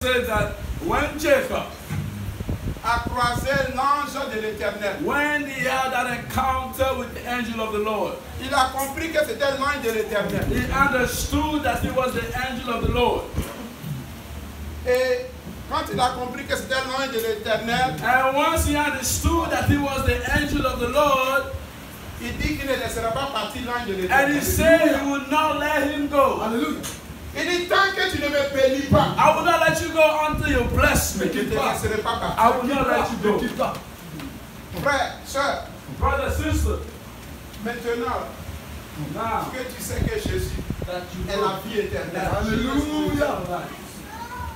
says that when Jacob a croisé l'ange de l'Éternel, when he had that encounter with the angel of the Lord, il a compris que c'était l'ange de l'Éternel. he understood that he was the angel of the Lord. Et quand il a compris que c'était l'ange de l'Éternel, And once he understood that he was the angel of the Lord, il dit qu'il ne laissera pas partir l'ange de and he l'Éternel. said he would not let him go. Alléluia. Il dit tant que tu ne me bénis pas, I will not let you go until you bless me. je ne te laisserai pas partir. I will not let you go. Frère, soeur, Brother, sister, maintenant now que tu sais que Jésus that you est la vie éternelle, Alléluia.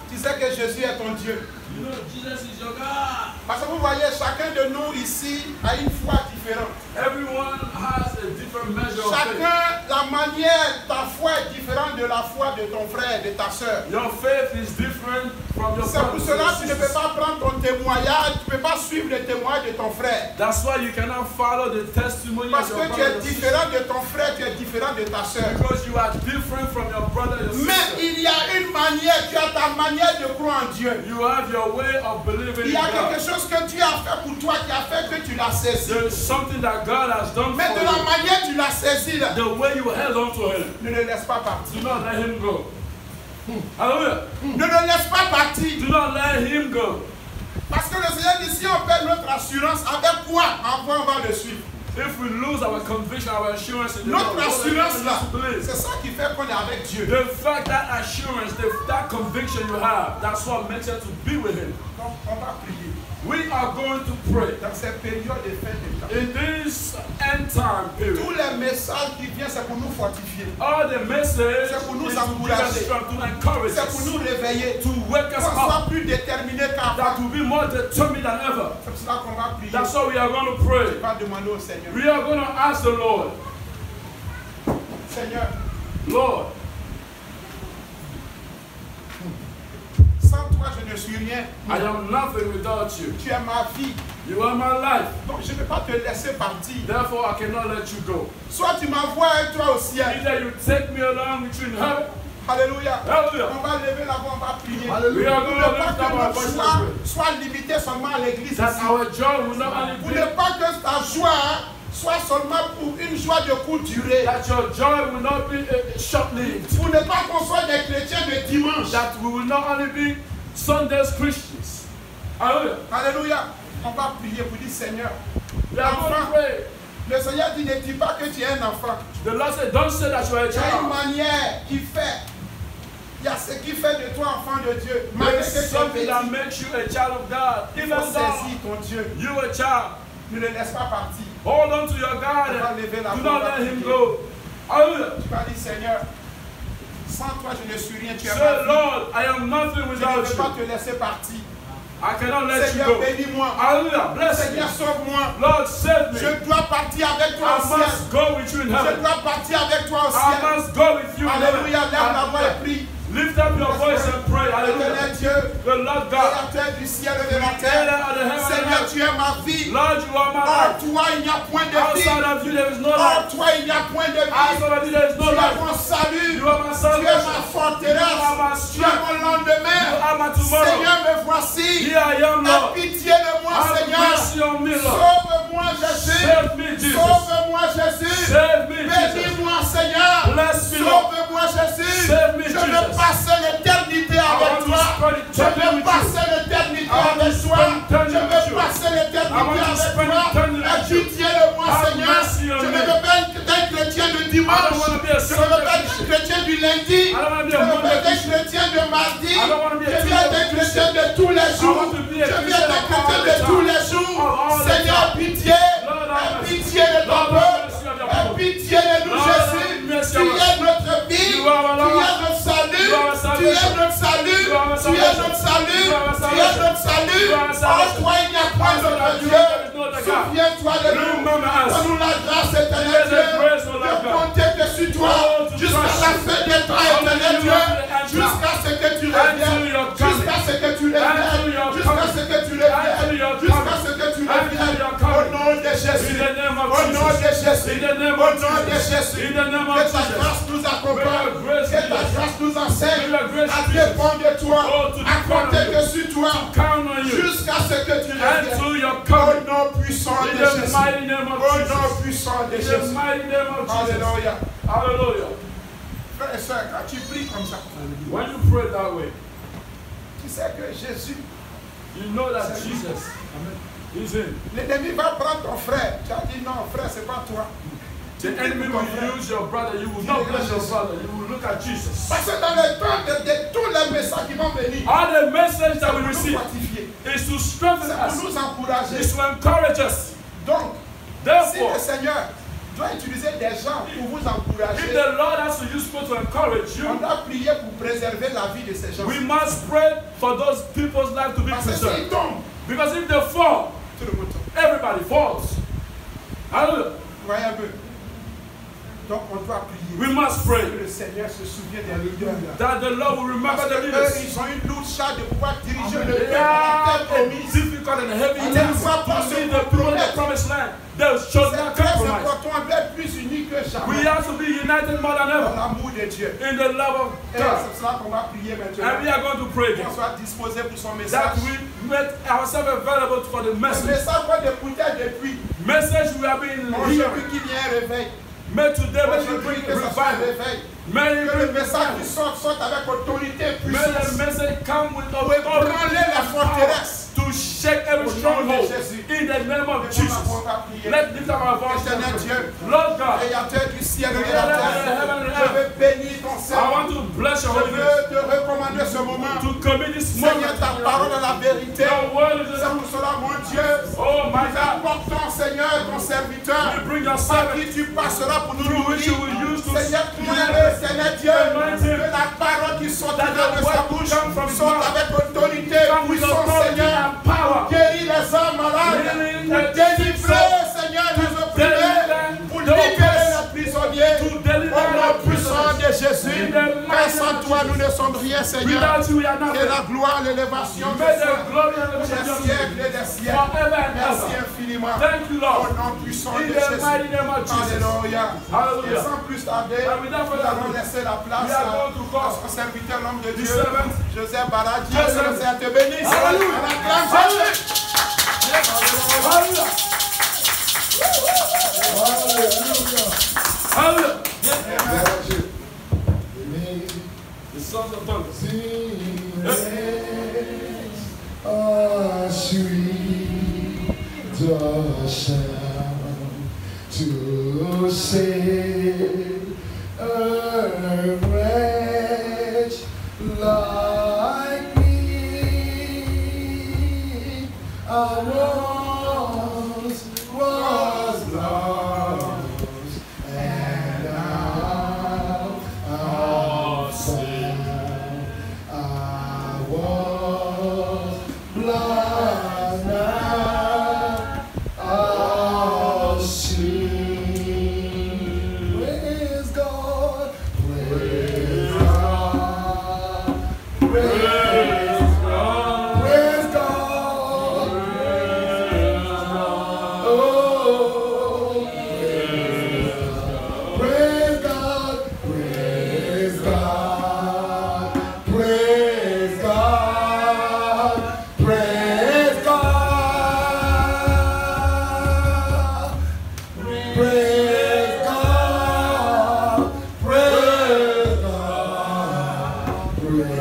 tu sais que Jésus est ton Dieu. You know Jesus is your God. Parce que vous voyez, chacun de nous ici a une foi différente. Everyone has a different measure of faith. Chacun, la manière, ta foi est différente de la foi de ton frère, de ta soeur. Your faith is different from your C'est pour brother. cela que tu ne peux pas prendre ton témoignage, tu ne peux pas suivre le témoignage de ton frère. That's why you cannot follow the testimony Parce of your que tu es brother. différent de ton frère, tu es différent de ta soeur. Because you are different from your brother and your Mais sister. il y a une manière, tu as ta manière de croire en Dieu. You have your way of believing Il in y a quelque God. chose que Dieu a fait pour toi qui a fait que tu l'as saisi. There is something that God has done Mais de la for manière tu l'as saisi là, you. The way you held on to him. ne le laisse pas partir. Do not let him go. Hallelujah. Ne le laisse pas partir. Do not let him go. Parce que le Seigneur dit si on perd notre assurance, avec quoi on va le suivre? If we lose our conviction, our assurance in the Notre Lord, assurance là, what do you c'est ça qui fait qu'on est avec Dieu. The fact that assurance, that conviction you have, that's what makes you to be with him. Donc on va prier. We are going to pray. Dans cette période de fin de temps, In this end time tous period, les messages qui viennent, c'est pour nous fortifier. all the message C'est pour nous is to give us encourager. strength, to encourage C'est pour us, nous réveiller. to wake us Qu'on up, soit plus déterminé qu'avant. that will be more determined than ever. C'est pour cela qu'on va prier. That's why we are going to pray. On va demander au Seigneur. We are going to ask the Lord, Seigneur, Lord, sans toi je ne suis rien. I am nothing without you. Tu es ma vie. You are my life. Donc je ne peux pas te laisser partir. Therefore, I cannot let you go. Soit tu m'envoies avec toi au ciel. Either you take me along with you in heaven. Alléluia. Hallelujah. On va lever la voix, on va prier. We are Pour going ne to pas lift que up our notre voice joie and pray. soit limitée seulement à l'église. That ici. our joy will not only Pour be, ne pas que ta joie soit seulement pour une joie de courte durée. that your joy will not be short-lived. Pour ne pas qu'on soit des chrétiens de dimanche. That we will not only be Sunday's Christians. Hallelujah. Alléluia. On va prier pour dire Seigneur. We are going to pray. Le Seigneur dit ne dis pas que tu es un enfant. The Lord said, don't say that you are a Il y a une child. manière qui fait. Il y a ce qui fait de toi enfant de Dieu. Malgré There que is tu es something petit, that makes you a child of God. il Even faut though saisir ton Dieu. you a child, Ne le laisse pas partir. hold on to your God On va and lever la do voix, not on va let him prier. go. Hallelujah. Tu vas dire Seigneur, sans toi je ne suis rien. Tu es Say, ma vie. Lord, I am nothing Je ne without peux pas you. te laisser partir. I cannot let you Seigneur, go. bénis-moi. Hallelujah. Bless Seigneur, me. sauve-moi. Lord, save me. Je dois partir avec toi I au ciel. must go with you in Je heaven. dois partir avec toi au I ciel. must go with you in heaven. Alléluia, lève la voix et Hallelujah. prie. Lift up your voice and pray. Éternel Hallelujah. Dieu, The Lord God. créateur du ciel et de la Creator terre. of the heaven and Seigneur, earth. tu es ma vie. Lord, you are my Hors life. toi, il n'y a point de vie. Outside of you, there is no Hors life. toi, il n'y a point de vie. Outside of you, there is Tu no es life. mon salut. You are my Tu es salvation. ma You forteresse. are my Tu es strength. mon lendemain. You are my tomorrow. Seigneur, me voici. Here I am, Aie Lord. pitié de moi, Have Seigneur. mercy on me, Lord. Sauve-moi, Jésus. Save me, Jesus. Sauve-moi, Jésus. Save me, Jesus. Bénis-moi, Seigneur. Bless me, Lord. Sauve-moi, Jésus. Save me, Je veux Jesus. passer l'éternité I avec want to toi. spend Je eternity veux with passer you. l'éternité I want to avec toi. spend eternity Je with veux you. passer l'éternité I want to avec spend toi. eternity Aie with you. pitié de moi, Have Seigneur. mercy on Je ne me. veux pas être un chrétien de I dimanche. don't want to be a Je ne veux pas Sunday être un Christian. chrétien du lundi. I don't want to be Je a ne veux pas Monday être un Christian. chrétien de mardi. I don't want to be a Je veux être un Tuesday chrétien de tous les jours. want to be a Je veux Christian être un chrétien all de the tous time. les jours. All the Seigneur, time. pitié. Lord, have Aie mercy. pitié de ton Lord, have peuple. mercy on your Aie people. pitié de nous, Lord, Jésus. have mercy Tu on us. es notre vie. You are our Tu Lord. es notre salut. You are our Tu es salvation. notre salut. You are our Tu es salvation. notre salut. You are our Tu es salvation. notre salut. You are our En salvation. toi, il n'y a point Outside d'autre of you, Dieu. there is no other God. Souviens-toi de nous. Remember us. Donne-nous la grâce, éternel Give us Dieu, the grace, O Lord de God. compter dessus toi Oh, to jusqu'à trust la you. fin des temps, éternel Until Dieu, you have the end jusqu'à ce que tu Until reviennes, your coming. jusqu'à ce que tu Until reviennes, your jusqu'à coming. ce que tu Until reviennes, your jusqu'à coming. ce que tu Until reviennes, your au coming. nom de Jésus, In the name of au nom de Jesus. Jésus, In the name au of nom de Jesus. Jésus, In the name of que ta Jesus. grâce nous accompagne, May your grace que ta be us. grâce nous enseigne, enseigne May your grace à be dépendre de toi, Oh, to à compter depend on que sur toi, count on you. jusqu'à ce que tu reviennes. And to your Au coming. nom puissant de In the Jésus. mighty name of Au Jesus. nom puissant de In the Jésus. mighty name of Jesus. Alléluia. Hallelujah. Frères et sœurs, quand tu pries comme ça, When you pray that way, tu sais que Jésus, you know that Jesus is in. l'ennemi va prendre ton frère. Tu as dit non, frère, c'est pas toi. The enemy will use your brother. You will not bless your brother. You will look at Jesus. Parce que dans le temps de tous les messages qui vont venir, All the message that we nous receive fortifier. is to strengthen C'est pour us, nous encourager. is to encourage us. Donc, si Therefore, le Seigneur doit utiliser des gens pour vous if encourager, the Lord has to use people to encourage on you, doit prier pour préserver la vie de ces gens. we must pray for those people's life to be Parce que s'ils preserved. tombent, Because if they fall, tout le monde tombe. everybody falls. Hallelujah. Vous voyez un peu. Donc, on doit prier. We must pray Que le Seigneur se souvienne des leaders. that the Lord will remember Parce the que eux, leaders. ils ont une lourde charge de pouvoir diriger le They peuple en terre are promise. difficult and heavy On task ne va pas to se lead the people in the compromettre. promised land. They should C'est not très compromise. important, on doit être plus unis que We jamais. have to be united more than Dans ever l'amour de Dieu. in the love of Et God. c'est cela qu'on va prier And we maintenant. are going to pray again Qu'on soit disposé pour son that message. we make ourselves available for the Le message. message qu'on écoutait depuis. Message we have been Aujourd'hui hearing. qu'il y ait un réveil. May today we Aujourd'hui bring que ça soit un revival. réveil. May Que it le bring message qui revival. sorte avec autorité et May the puissance. message come with Pour ébranler authority la forteresse. to shake every Au nom de stronghold Jésus. in the name of Et Jesus. on va prier. Let's lift up our voice. Éternel Dieu, Lord God, Créateur du ciel et de Creator la of terre, heaven and je earth, veux bénir ton I Seigneur. want to bless your Je holy name. veux te recommander ce moment. To commit this Seigneur, moment. ta parole est la vérité. Your word is C'est the pour cela, mon Dieu, Oh my nous God. apportons, Seigneur, ton serviteur, We bring your par servant qui tu passeras pour nous through which you will nourrir. use to Seigneur, crois-le, Seigneur Dieu, que la parole qui sortira de sa bouche sorte avec autorité, come with puissance, authority Seigneur, and power. pour guérir les hommes malades, Healing pour the délivrer, Seigneur, les opprimés, pour libérer les prisonniers. To deliver Au nom the puissant de Jésus, In the car mighty sans name of toi nous Jesus. ne sommes rien, Seigneur. Without you we are Que nothing. la gloire, l'élévation te May the soit glory and the pour des worship siècles et des siècles. forever and Merci ever. infiniment. Thank you, Au Lord. nom puissant In de the Jésus. mighty name of Jesus. Alléluia. Hallelujah. Et sans plus tarder, And without nous further allons ado, laisser la place we are going to call à son serviteur, l'homme de the Dieu, servant, Joseph Baradji. Joseph. Que le Seigneur te bénisse. Hallelujah. On acclame Hallelujah. Jésus. Hallelujah. Hallelujah. The sons of thunder. A sweet sound to save a wretch like me. I once was lost, and now I'm found. I was blind, now I'll see. Praise God, praise God, praise God, praise God, oh, praise God, praise God, praise God, praise God, praise God, praise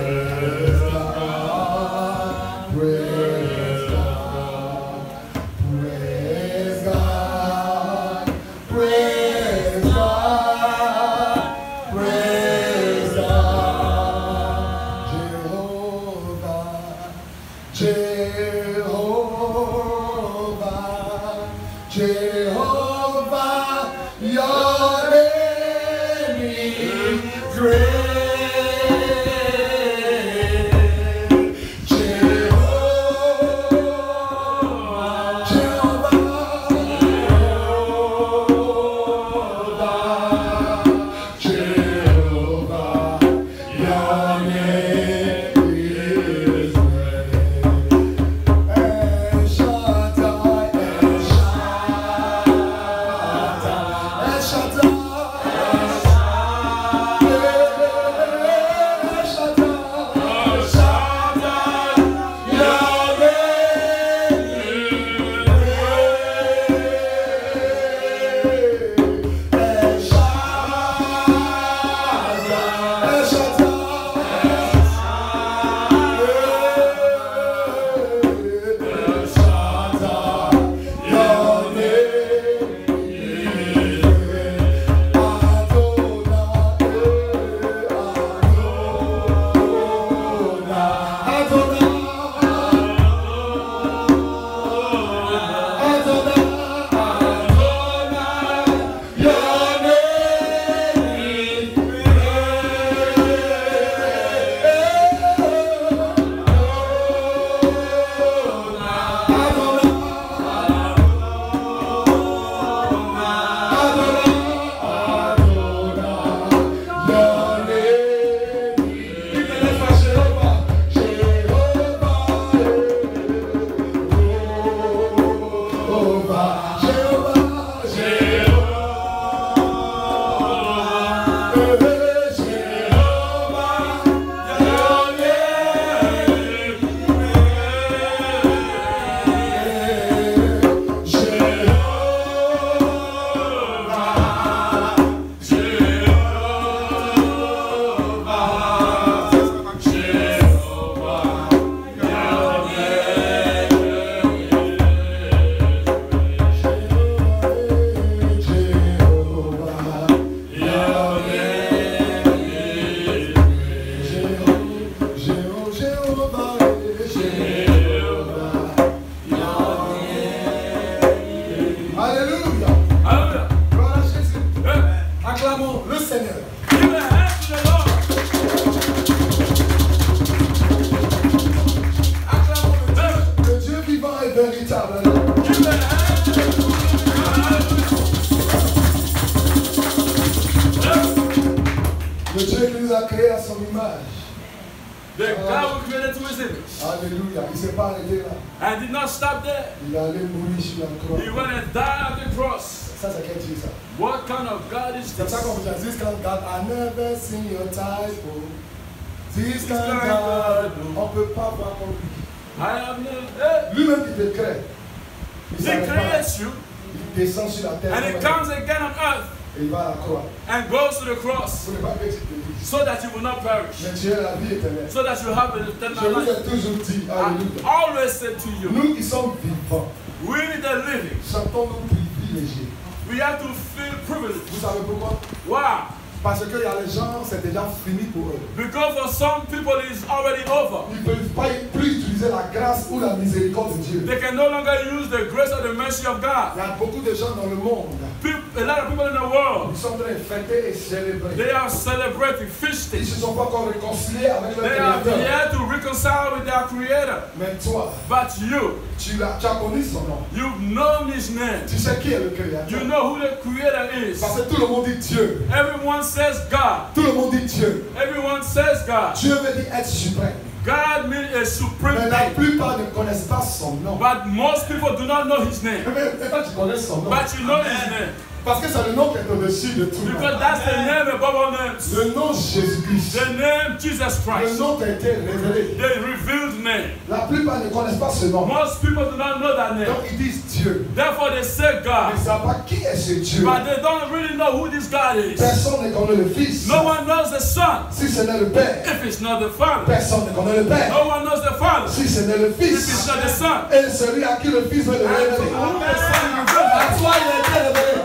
God, praise God, praise God, praise God, praise God, praise God, Jehovah, Jehovah, your name is great. Jehovah, Jehovah, your name is great. El Shaddai, El Shaddai. his image. Alléluia. Il ne s'est pas arrêté là. And did not stop there. Il est allé mourir sur la croix. He went and died on the cross. Ça, c'est quel Dieu ça? What kind of God is C'est this? ça qu'on vous a dit, this kind of God, I never seen your type. This kind of God, on ne peut pas voir comme lui. I am the Lui-même qui te crée. Il He s'arrête pas. creates you Il descend sur la terre. and he comes again on earth Et il va à la croix. and goes to the cross Pour ne pas que tu te dises. so that you will not perish, Mais tu es la vie éternelle. so that you have an Je eternal vous life. ai toujours dit, I alléluia. always said to you, Nous qui sommes vivants, we the living, sentons-nous privilégiés. we have to feel privileged. Vous savez pourquoi? Why? Parce qu'il y a les gens, c'est déjà fini pour eux. Because for some people it's already over. Ils ne peuvent pas plus utiliser la grâce ou la miséricorde de Dieu. They can no longer use the grace or the mercy of Il God. y a beaucoup de gens dans le monde A lot of people in the world, qui sont en train de fêter et célébrer. they are celebrating, feasting. Ils ne se sont pas encore réconciliés avec leur They are Créateur. here to reconcile with their Creator. Mais toi, But you, tu as connu son nom. you've known His name. Tu sais qui est le Créateur. You know who the Creator is. Parce que tout le monde dit Dieu. Everyone says God. Tout le monde dit Dieu. Everyone says God. Dieu veut dire être suprême. God means a supreme Mais la name. plupart ne connaissent pas son nom. But most people do not know His name. Mais toi, tu connais son nom. But you know His name. Parce que c'est le nom qui est au-dessus de tout. Because that's the name above all names. Le nom Jésus-Christ. The name Jesus Le Christ. nom qui a été révélé. The revealed name. La plupart ne connaissent pas ce nom. Most people do not know that name. Donc ils disent Dieu. Therefore they say Ils God. ne savent pas qui est ce Dieu. But they don't really know who this God is. Personne ne connaît le Fils. No one knows the Son Si ce n'est le Père. if it's not the Father. Personne ne connaît le Père. No one knows the Father Si ce n'est le if it's Fils. not the Son. Et celui à qui le Fils veut le And to révéler. whom the Son reveals. À toi, il a été révélé.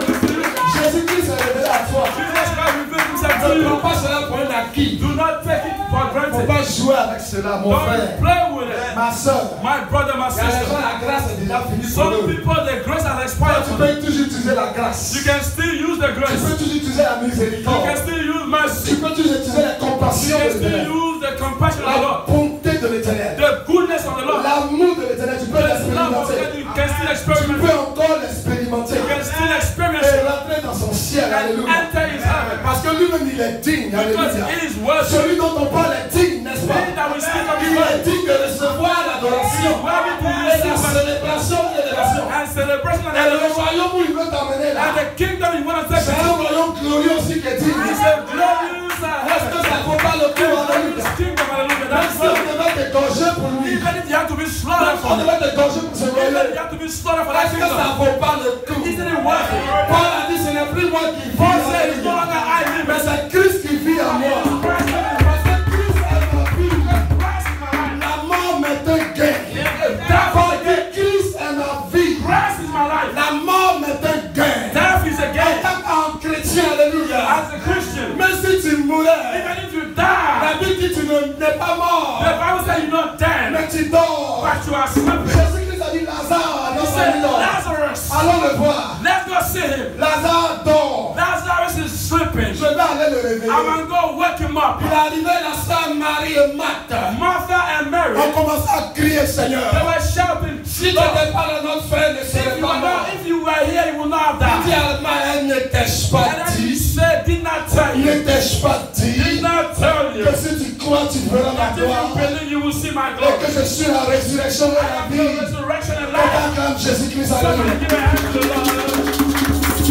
Jésus-Christ est révélé à toi. Jesus Christ revealed Himself to Ne you. prends pas cela pour un acquis. Do not take it for Il ne faut granted. pas jouer avec cela, mon Don't frère. play with it. Ma soeur. My brother, my Il y a des gens, sister. la grâce est déjà finie pour Some eux. people, the grace has Toi, expired tu for them. peux toujours utiliser la grâce. You can still use the Tu grace. peux toujours utiliser la You miséricorde. can still use Tu mercy. peux toujours utiliser la You compassion can de still l'Éternel. use the compassion of the La Lord. bonté de l'Éternel. The goodness of the Lord. L'amour de l'Éternel, tu peux The love of l'expérimenter. God, you can still Tu experiment. peux encore l'expérimenter. You can still experience Et it rentrer dans son ciel. and Alléluia. enter His heaven. Parce que lui-même, il est digne. Because Alléluia. He is worthy. Celui dont on parle est digne, n'est-ce pas? He that will speak of His Il est word digne de recevoir l'adoration He is worthy to et la receive célébration de l'élévation. and celebration and Et le adoration. royaume où il veut t'emmener là, And the kingdom you want to take c'est un royaume glorieux aussi qui est digne. is a glorious Est-ce que heaven. ça vaut pas le coup? Alléluia. Glorious kingdom, hallelujah. Même That's si on what devait t'égorger pour lui, even if you have to be slaughtered on for it, devait t'égorger pour ce even if royaume, you have to be slaughtered for that est-ce que ça kingdom, vaut pas le coup? isn't it worth it? Paul a dit, ce n'est plus moi qui vis, Paul said it's no alléluia. longer I live, Mais but c'est Christ qui vit en moi. Christ lives in me. Parce que Christ est ma vie. Christ is my life. La mort m'est un gain. Death Parce is a que gain. Christ est ma vie. Christ is my life. La mort m'est un gain. Death is a En gain. tant qu'un chrétien, alléluia. As a Christian, Même si tu mourais, even if you die, la Bible dit tu n'es pas mort, the Bible says you're not dead, mais tu dors. but you are sleeping. Jésus-Christ a dit Lazare, He non, said, il dort. Lazarus, Allons le voir. let's go see him. Lazare dort. Lazarus is sleeping. Je vais aller le réveiller. I'm going to go wake him up. Il est arrivé la sœur Marie et Marthe. Martha and Mary, On commence à crier, Seigneur. they were shouting, Si tu Lord, n'étais pas là, notre frère ne if serait you pas mort. were here, you will not have Il dit died. à elle, ne t'ai-je pas And then he dit? said, did not tell you, Ne t'ai-je pas did dit? not tell you, Que si tu crois, tu verras ma that if you gloire. believe, you will see my Et glory. que je suis la résurrection et I la am vie. the resurrection and On life. acclame Jésus-Christ, Somebody alléluia. give a hand to the Lord.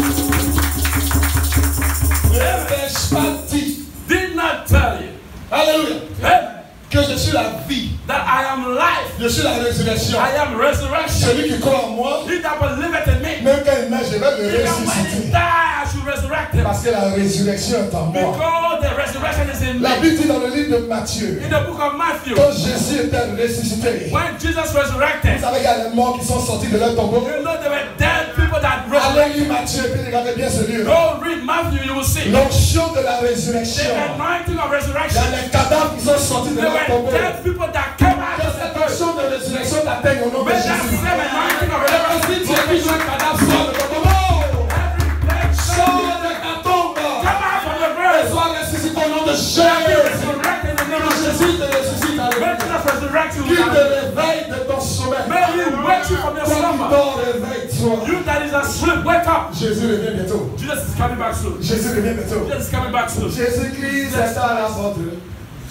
Ne t'ai-je pas dit? Did not tell you, Alléluia. hey, Que je suis la vie. that I am life. Je suis la résurrection. I am resurrection. Celui qui croit en moi, He that believeth in me, même quand il meurt, je vais le even when he ressusciter. die, I should resurrect him. Parce que la résurrection est en moi. Because the resurrection is in La me. Bible dit dans le livre de Matthieu, In the book of Matthew, quand Jésus était ressuscité, when Jesus resurrected, vous savez, il y a les morts qui sont sortis de leur tombeau. you know there were dead people that Allez resurrected. lire Matthieu et puis regardez bien ce livre. Go read Matthew, you will see. L'onction de la The résurrection. anointing of Il y resurrection. a les cadavres qui sont sortis de There leur were tombeau. dead people that came out Que of the cette grave. onction de résurrection t'atteigne au nom de May that Jésus. same anointing of Et si tu as vu resurrection un cadavre sort de ton tombeau, every dead soul sort de ta tombe come out from the et grave. sois ressuscité au nom de Be Jésus. resurrected in the name Que of Jesus. Jésus te ressuscite. May Alléluia. Jesus resurrect you. Qu'il te réveille de ton sommeil. May He wake you from your Toi qui slumber. dors, réveille-toi. You that is asleep, wake up. Jésus revient bientôt. Jesus is coming back soon. Jésus revient bientôt. Jesus is coming back soon. Jésus-Christ est à la porte.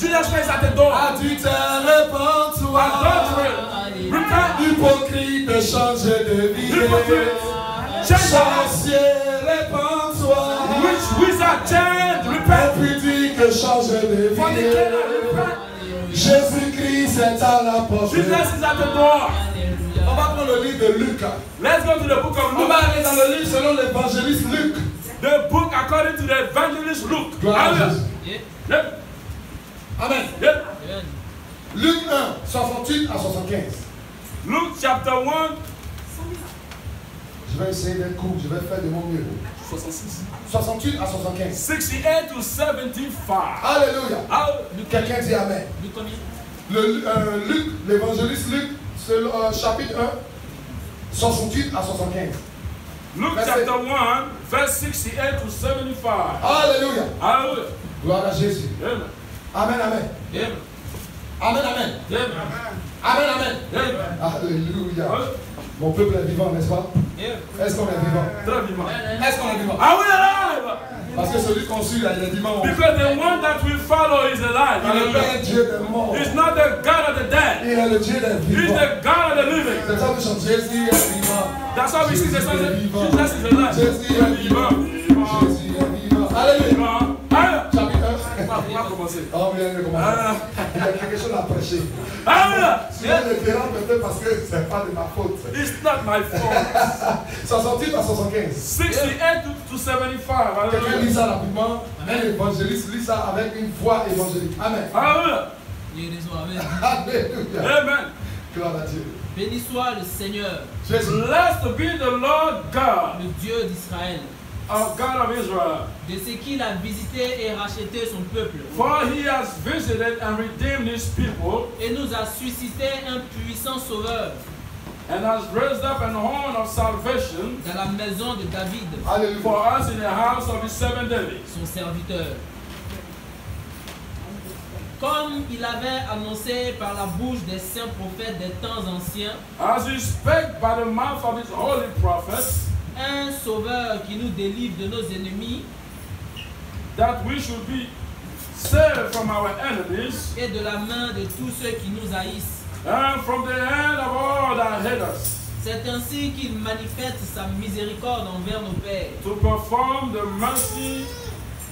Jesus Christ is at the door. As tu t'es change de vie. Sorcier, répands-toi. Wizard, change, repent. Pudique, change de Fornicator, vie. repent. Jésus-Christ est à la porte. Jesus is at the door. On va prendre le livre de Luc. Let's go to the book of On Luke. va aller dans le livre selon l'évangéliste Luc. The book according to the evangelist Luke. Gloire à Hallelujah. Jésus. Yep. Amen. Yep. Luc 1, 68 à 75. Luke chapter 1. Je vais essayer d'être court, je vais faire de mon mieux. 66. 68 à 75. 68 to 75. Alléluia. Hallelujah. Quelqu'un dit Amen. Luc, l'évangéliste Luc, chapitre 1, 68 à 75. Luke chapter 1, verse 68 to 75. Alléluia. Hallelujah. Gloire à Jésus. Amen. Amen, amen. Amen. Amen, amen. Amen. Amen, amen. Amen. Alléluia. Mon peuple est vivant, n'est-ce pas? Est-ce qu'on est vivant? Très vivant. Est-ce qu'on est vivant? Are we alive? Parce que celui qu'on suit, là, il est vivant. Because the one that we follow is alive. Il n'est pas un Hallelujah. Dieu des morts. He's not the God of the dead. Il est le Dieu des He's vivants. the God of the living. C'est ça que chante Jésus est vivant. That's why we sing the song. Jesus is alive. Jésus est vivant. Jésus est vivant. Alléluia. Chapitre 1. On va commencer. Oh, bien, il y a quelque chose à prêcher. Hallelujah. Sinon, le terrain peut-être parce que ce n'est pas de ma faute. It's not my fault. 68 à 75. 68 to 75. Quelqu'un lit Hallelujah. ça rapidement. Un évangéliste lit ça avec une voix évangélique. Amen. Hallelujah. Alléluia. Amen. Gloire à Dieu. Béni soit le Seigneur, Jésus. Blessed be the Lord God, le Dieu d'Israël, our God of Israel. de ce qu'il a visité et racheté son peuple, For he has visited and redeemed his people, et nous a suscité un puissant sauveur and has raised up an horn of salvation dans la maison de David, Alléluia. for us in the house of his servant David. son serviteur. Comme il avait annoncé par la bouche des saints prophètes des temps anciens, As he spake by the mouth of his holy prophets, un sauveur qui nous délivre de nos ennemis that we should be saved from our enemies, et de la main de tous ceux qui nous haïssent. and from the hand of all that hate us, C'est ainsi qu'il manifeste sa miséricorde envers nos pères. to perform the mercy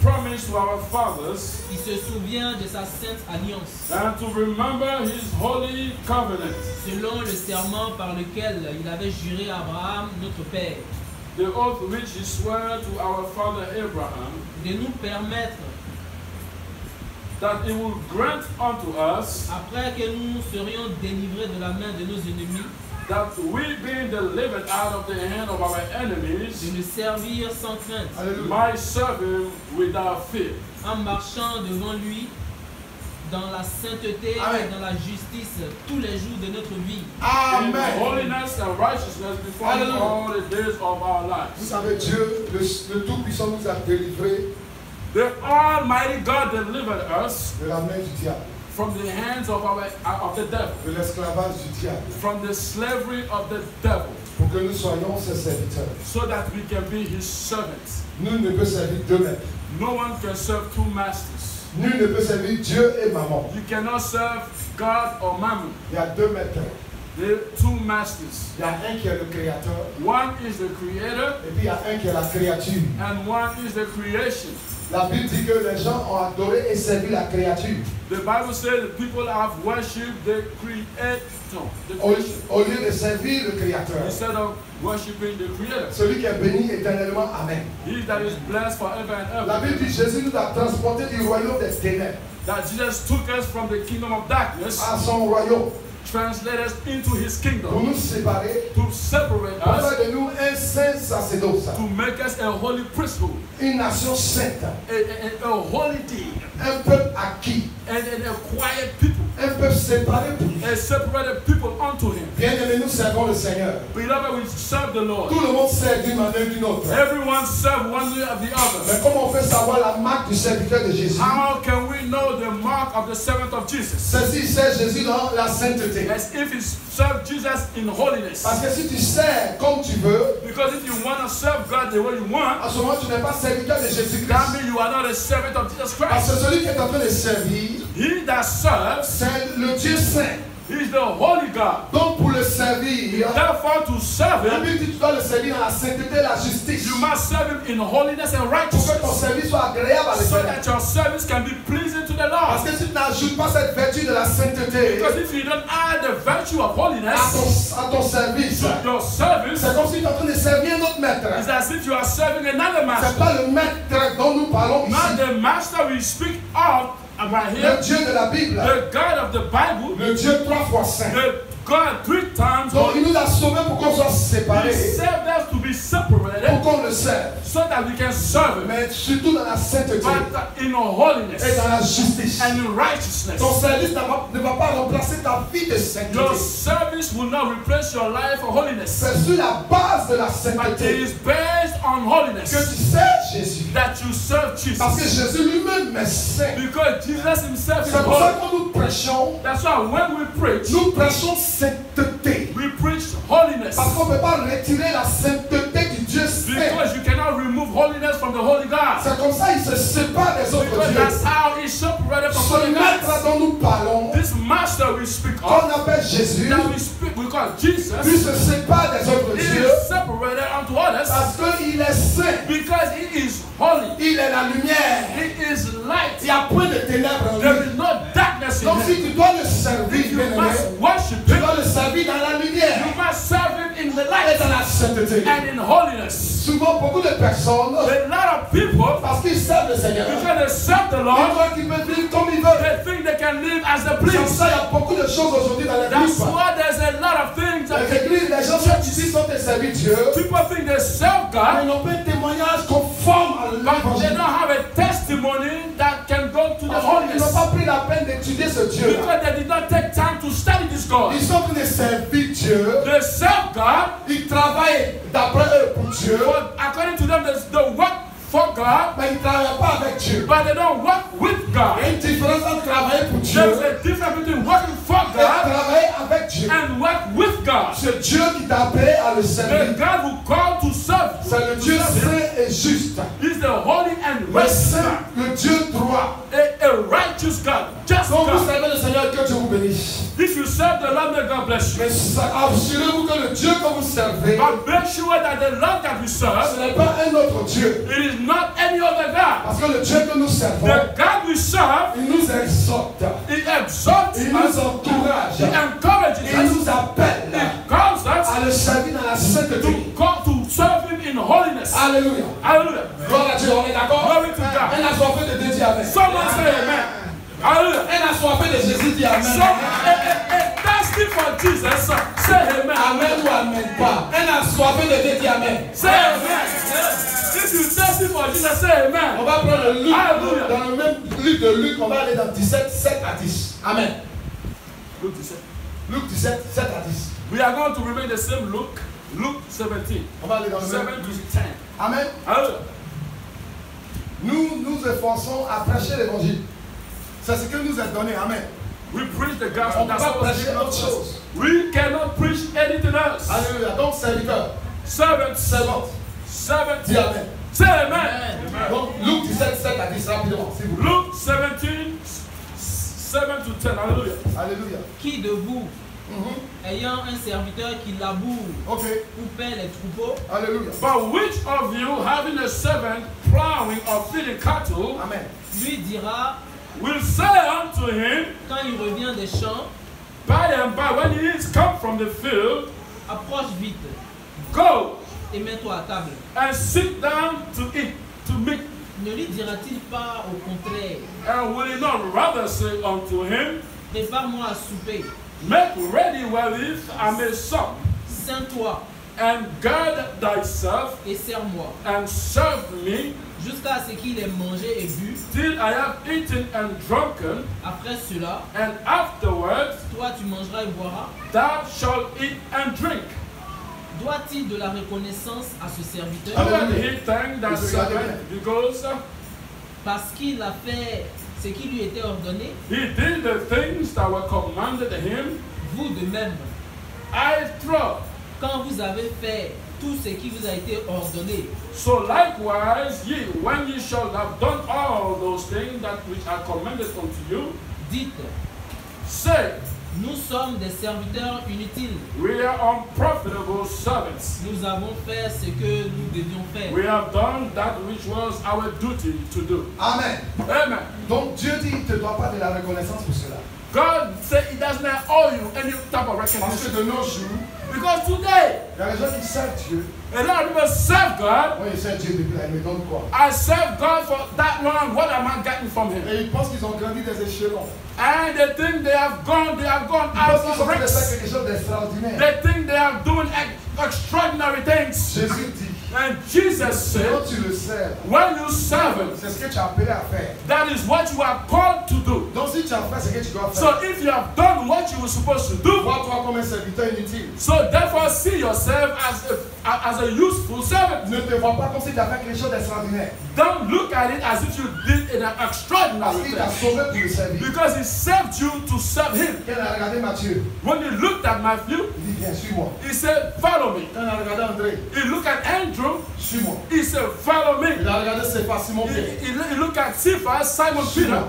promised to our fathers, Il se souvient de sa sainte alliance, and to remember his holy covenant, selon le serment par lequel il avait juré à Abraham, notre père, the oath which he swore to our father Abraham, de nous permettre, that he will grant unto us, après que nous serions délivrés de la main de nos ennemis, that we being delivered out of the hand of our enemies, de le servir sans crainte, might serve him without fear, en marchant devant lui dans la sainteté Amen. et dans la justice tous les jours de notre vie. in Amen. holiness and righteousness before him Hallelujah. all the days of our Vous lives. savez, Dieu, le Tout-Puissant nous a délivrés The Almighty God delivered us de la main du diable, from the hands of the devil, de l'esclavage du diable, from the slavery of the devil, pour que nous soyons ses serviteurs. so that we can be his servants. Nul ne peut servir deux maîtres. No one can serve two masters. Nul ne peut servir Dieu et maman. You cannot serve God or Mammon. Il y a deux maîtres. There are two masters. Il y a un qui est le créateur One is the creator et puis il y a un qui est la créature. and one is the creation. La Bible dit que les gens ont adoré et servi la créature The Bible says that people have worshipped the creator, the au, creation, au lieu de servir le créateur. instead of worshipping the creator. Celui qui est béni éternellement. Amen. He that is blessed forever and La ever. Bible dit Jésus nous a transportés du royaume des ténèbres That Jesus took us from the kingdom of darkness, à son royaume translate us into his pour kingdom, nous séparer, to separate pour us, faire de nous un saint sacerdoce, to make us a holy priesthood, une nation sainte, a holy deed, un peuple acquis, and a quiet people, un peuple séparé pour lui. a separated people unto him. Bien-aimés, nous servons le Seigneur. Beloved, we serve the Lord. Tout le monde sert d'une manière ou d'une autre. Everyone serve one way or the Mais other. comment on fait savoir la marque du serviteur de Jésus? How can we know the mark of the servant of Jesus? C'est s'il sert Jésus dans la sainteté. As if he served Jesus in holiness. Parce que si tu sers comme tu veux, Because if you want to serve God the way you want, à ce moment tu n'es pas serviteur de that Jésus-Christ. means you are not a servant of Jesus Parce Christ. que celui qui est en train de servir, He that serves c'est le Dieu saint. is the holy God. Donc pour le servir, servir, Therefore, to serve la him, Bible dit tu dois le servir dans la sainteté et la justice. you must serve him in holiness and Pour que ton righteousness, service soit agréable à so l'Éternel. that your service can be pleasing to the Parce Lord. que si tu n'ajoutes pas cette vertu de la sainteté Because if you don't add the virtue of holiness à ton service, to your service, c'est comme si tu es en train de servir un autre maître. it's as if you are serving another C'est master. pas le maître dont nous parlons Not ici. the master we speak of right Le here, Dieu de la Bible, the God of the Bible, le Dieu 3 fois saint. the God 3 times Donc holy. il nous a sauvés pour qu'on soit He séparés, saved us to be separated pour qu'on le serve. so that we can serve him, Mais surtout dans la sainteté but in holiness et dans la justice. and in righteousness. Ton service ne va pas remplacer ta vie de Your sainteté. service will not replace your life for holiness, C'est sur la base de la but it sainteté is based on holiness que tu sers Jésus. that you serve Parce que Jesus. Jésus lui-même est saint. Because Jesus himself is C'est pour ça holy. que quand nous prêchons, That's why when we preach, nous prêchons sainteté. we preach holiness. Parce qu'on ne peut pas retirer la sainteté du Dieu saint. Because you cannot remove holiness from the holy God. C'est comme ça il se sépare des autres Because dieux. that's how he's separated from Ce holy maître gods. dont nous parlons, This master we speak of, qu'on appelle Jésus, that we call Jesus, lui se sépare des autres he dieux is separated unto others parce qu'il est saint. because he is holy. Il est la lumière. He is light. Il n'y a point de ténèbres en There lui. is no darkness in Donc si him. tu dois le servir, If you bien-aimé, must worship tu him, dois le servir dans la lumière you must serve him in the et light dans la sainteté. and in holiness. Souvent, beaucoup de personnes, A lot of people, parce qu'ils servent le Seigneur, because they serve the ils Lord, croient qu'ils peuvent vivre comme ils veulent. they think they can live as they C'est pour please. ça qu'il y a beaucoup de choses aujourd'hui dans That's l'église. why there's a lot of things that Les églises, les gens qui ici sont des serviteurs, people think they serve mais God, ils n'ont pas un témoignage conforme à but they l'évangile. don't have a testimony that can go to the Ils n'ont holiness. pas pris la peine d'étudier ce Dieu. Because they did not take time to study this God. Ils sont en train de servir Dieu. They serve God, Ils travaillent d'après eux pour Dieu, but according to them, they work for God, mais ils ne travaillent pas avec Dieu. but they don't work with Il y a God. une différence entre travailler pour Dieu There's a difference between working for et God travailler avec Dieu. and work with God. C'est Dieu qui t'a appelé à le The servir. God who called to serve you, C'est le to Dieu serve him, saint et juste. is the holy and Le righteous saint, God. le Dieu droit. A righteous God, just Donc vous God. servez le Seigneur, que Dieu vous bénisse. If you serve the Lord, may God bless you. Mais assurez-vous que le Dieu que vous servez, But make sure that the Lord that you ce serve, n'est pas un autre Dieu. it is not any other God. Parce que le Dieu que nous servons, The God we serve, il nous exhorte, He exalts il us, nous encourage, He encourages il us, nous appelle He calls us à le servir dans la sainteté. to serve Him in holiness. Alléluia. Hallelujah. Gloire à Dieu, on est d'accord? Glory to God. Un assoiffé de Dieu dit Amen. Someone say amen. Hallelujah. Un assoiffé de Jésus dit Amen. So, a thirsty for Jesus, say amen. Amen ou Amen pas. Un assoiffé de Dieu dit Amen. Say amen. If you thirsty for Jesus, say On amen. va prendre le Luc, Alléluia. dans le même livre de Luc, on va aller dans 17, 7 à 10. Amen. Luke 17. Luc 17, 7 à 10. We are going to remain the same Luke 17. On va aller dans le 7 même to Luc. 10. Amen. Hallelujah. Nous nous efforçons à prêcher l'évangile. C'est ce que nous est donné. Amen. We preach the On gospel. ne peut That's pas what was prêcher given autre to us. chose. We cannot preach anything else. Alléluia. Donc, serviteur, Servants, servante, servants, dis Amen. say amen. Donc, Luc 17, 7 à 10, rapidement, s'il vous plaît. Luke 17, 7 to 10. Hallelujah. Alléluia. Qui de vous, ayant un serviteur qui laboure Ok. ou paie les troupeaux, Alléluia. But which of you, having a servant plowing or feeding cattle, Amen. lui dira, will say unto him, quand il revient des champs, by and by, when he is come from the field, approche vite go et mets-toi à table. and sit down to eat, to meat? Ne lui dira-t-il pas au contraire, And will he not rather say unto him, prépare-moi à souper, make ready wherewith I may sup, sers-toi and gird thyself, et sers-moi, and serve me, jusqu'à ce qu'il ait mangé et bu. till I have eaten and drunken, Après cela, and afterwards toi tu mangeras et boiras. thou shalt eat and drink. Doit-il de la reconnaissance à ce serviteur And he thanked that servant because parce qu'il a fait ce qui lui était ordonné? he did the things that were commanded him. Vous de même, I trow. quand vous avez fait tout ce qui vous a été ordonné, So likewise, ye, when ye shall have done all those things that which are commanded unto you, dites, say, Nous sommes des serviteurs inutiles. We are unprofitable servants. Nous avons fait ce que nous devions faire. We have done that which was our duty to do. Amen. Amen. Donc Dieu dit qu'il ne te doit pas de la reconnaissance pour cela. God said He does not owe you any type of Parce que recognition. de nos jours, Because today, il y a des gens qui servent Dieu. a lot of people serve God. Moi, ils servent Dieu depuis là, ils me donnent quoi? I serve God for that long. What am I getting from Him? Et ils pensent qu'ils ont grandi des échelons. And they think they have gone Ils out pensent qu'ils of sont en train de faire ranks. quelque chose d'extraordinaire. They think they are doing extraordinary things. Jésus dit, And Jesus said, quand tu le sers, when you serve Him, c'est ce que tu as appelé à faire. that is what you are called to do. Donc si tu as fait ce que tu dois faire, So if you have done what you were supposed to do, vois-toi comme un serviteur inutile. so therefore see yourself as a useful servant. Ne te vois pas comme si tu as fait quelque chose d'extraordinaire. Don't look at it as if you did an Parce extraordinary qu'il t'a thing. sauvé pour le servir. Because He saved you to serve Him. Quand il a regardé Matthieu, When He looked at Matthew, il dit, viens, suis-moi. He said, follow me. Quand il a regardé André, He looked at Andrew, suis-moi. he said, follow me. Il a regardé Céphas, Simon Pierre. He looked at Cephas, Simon Peter.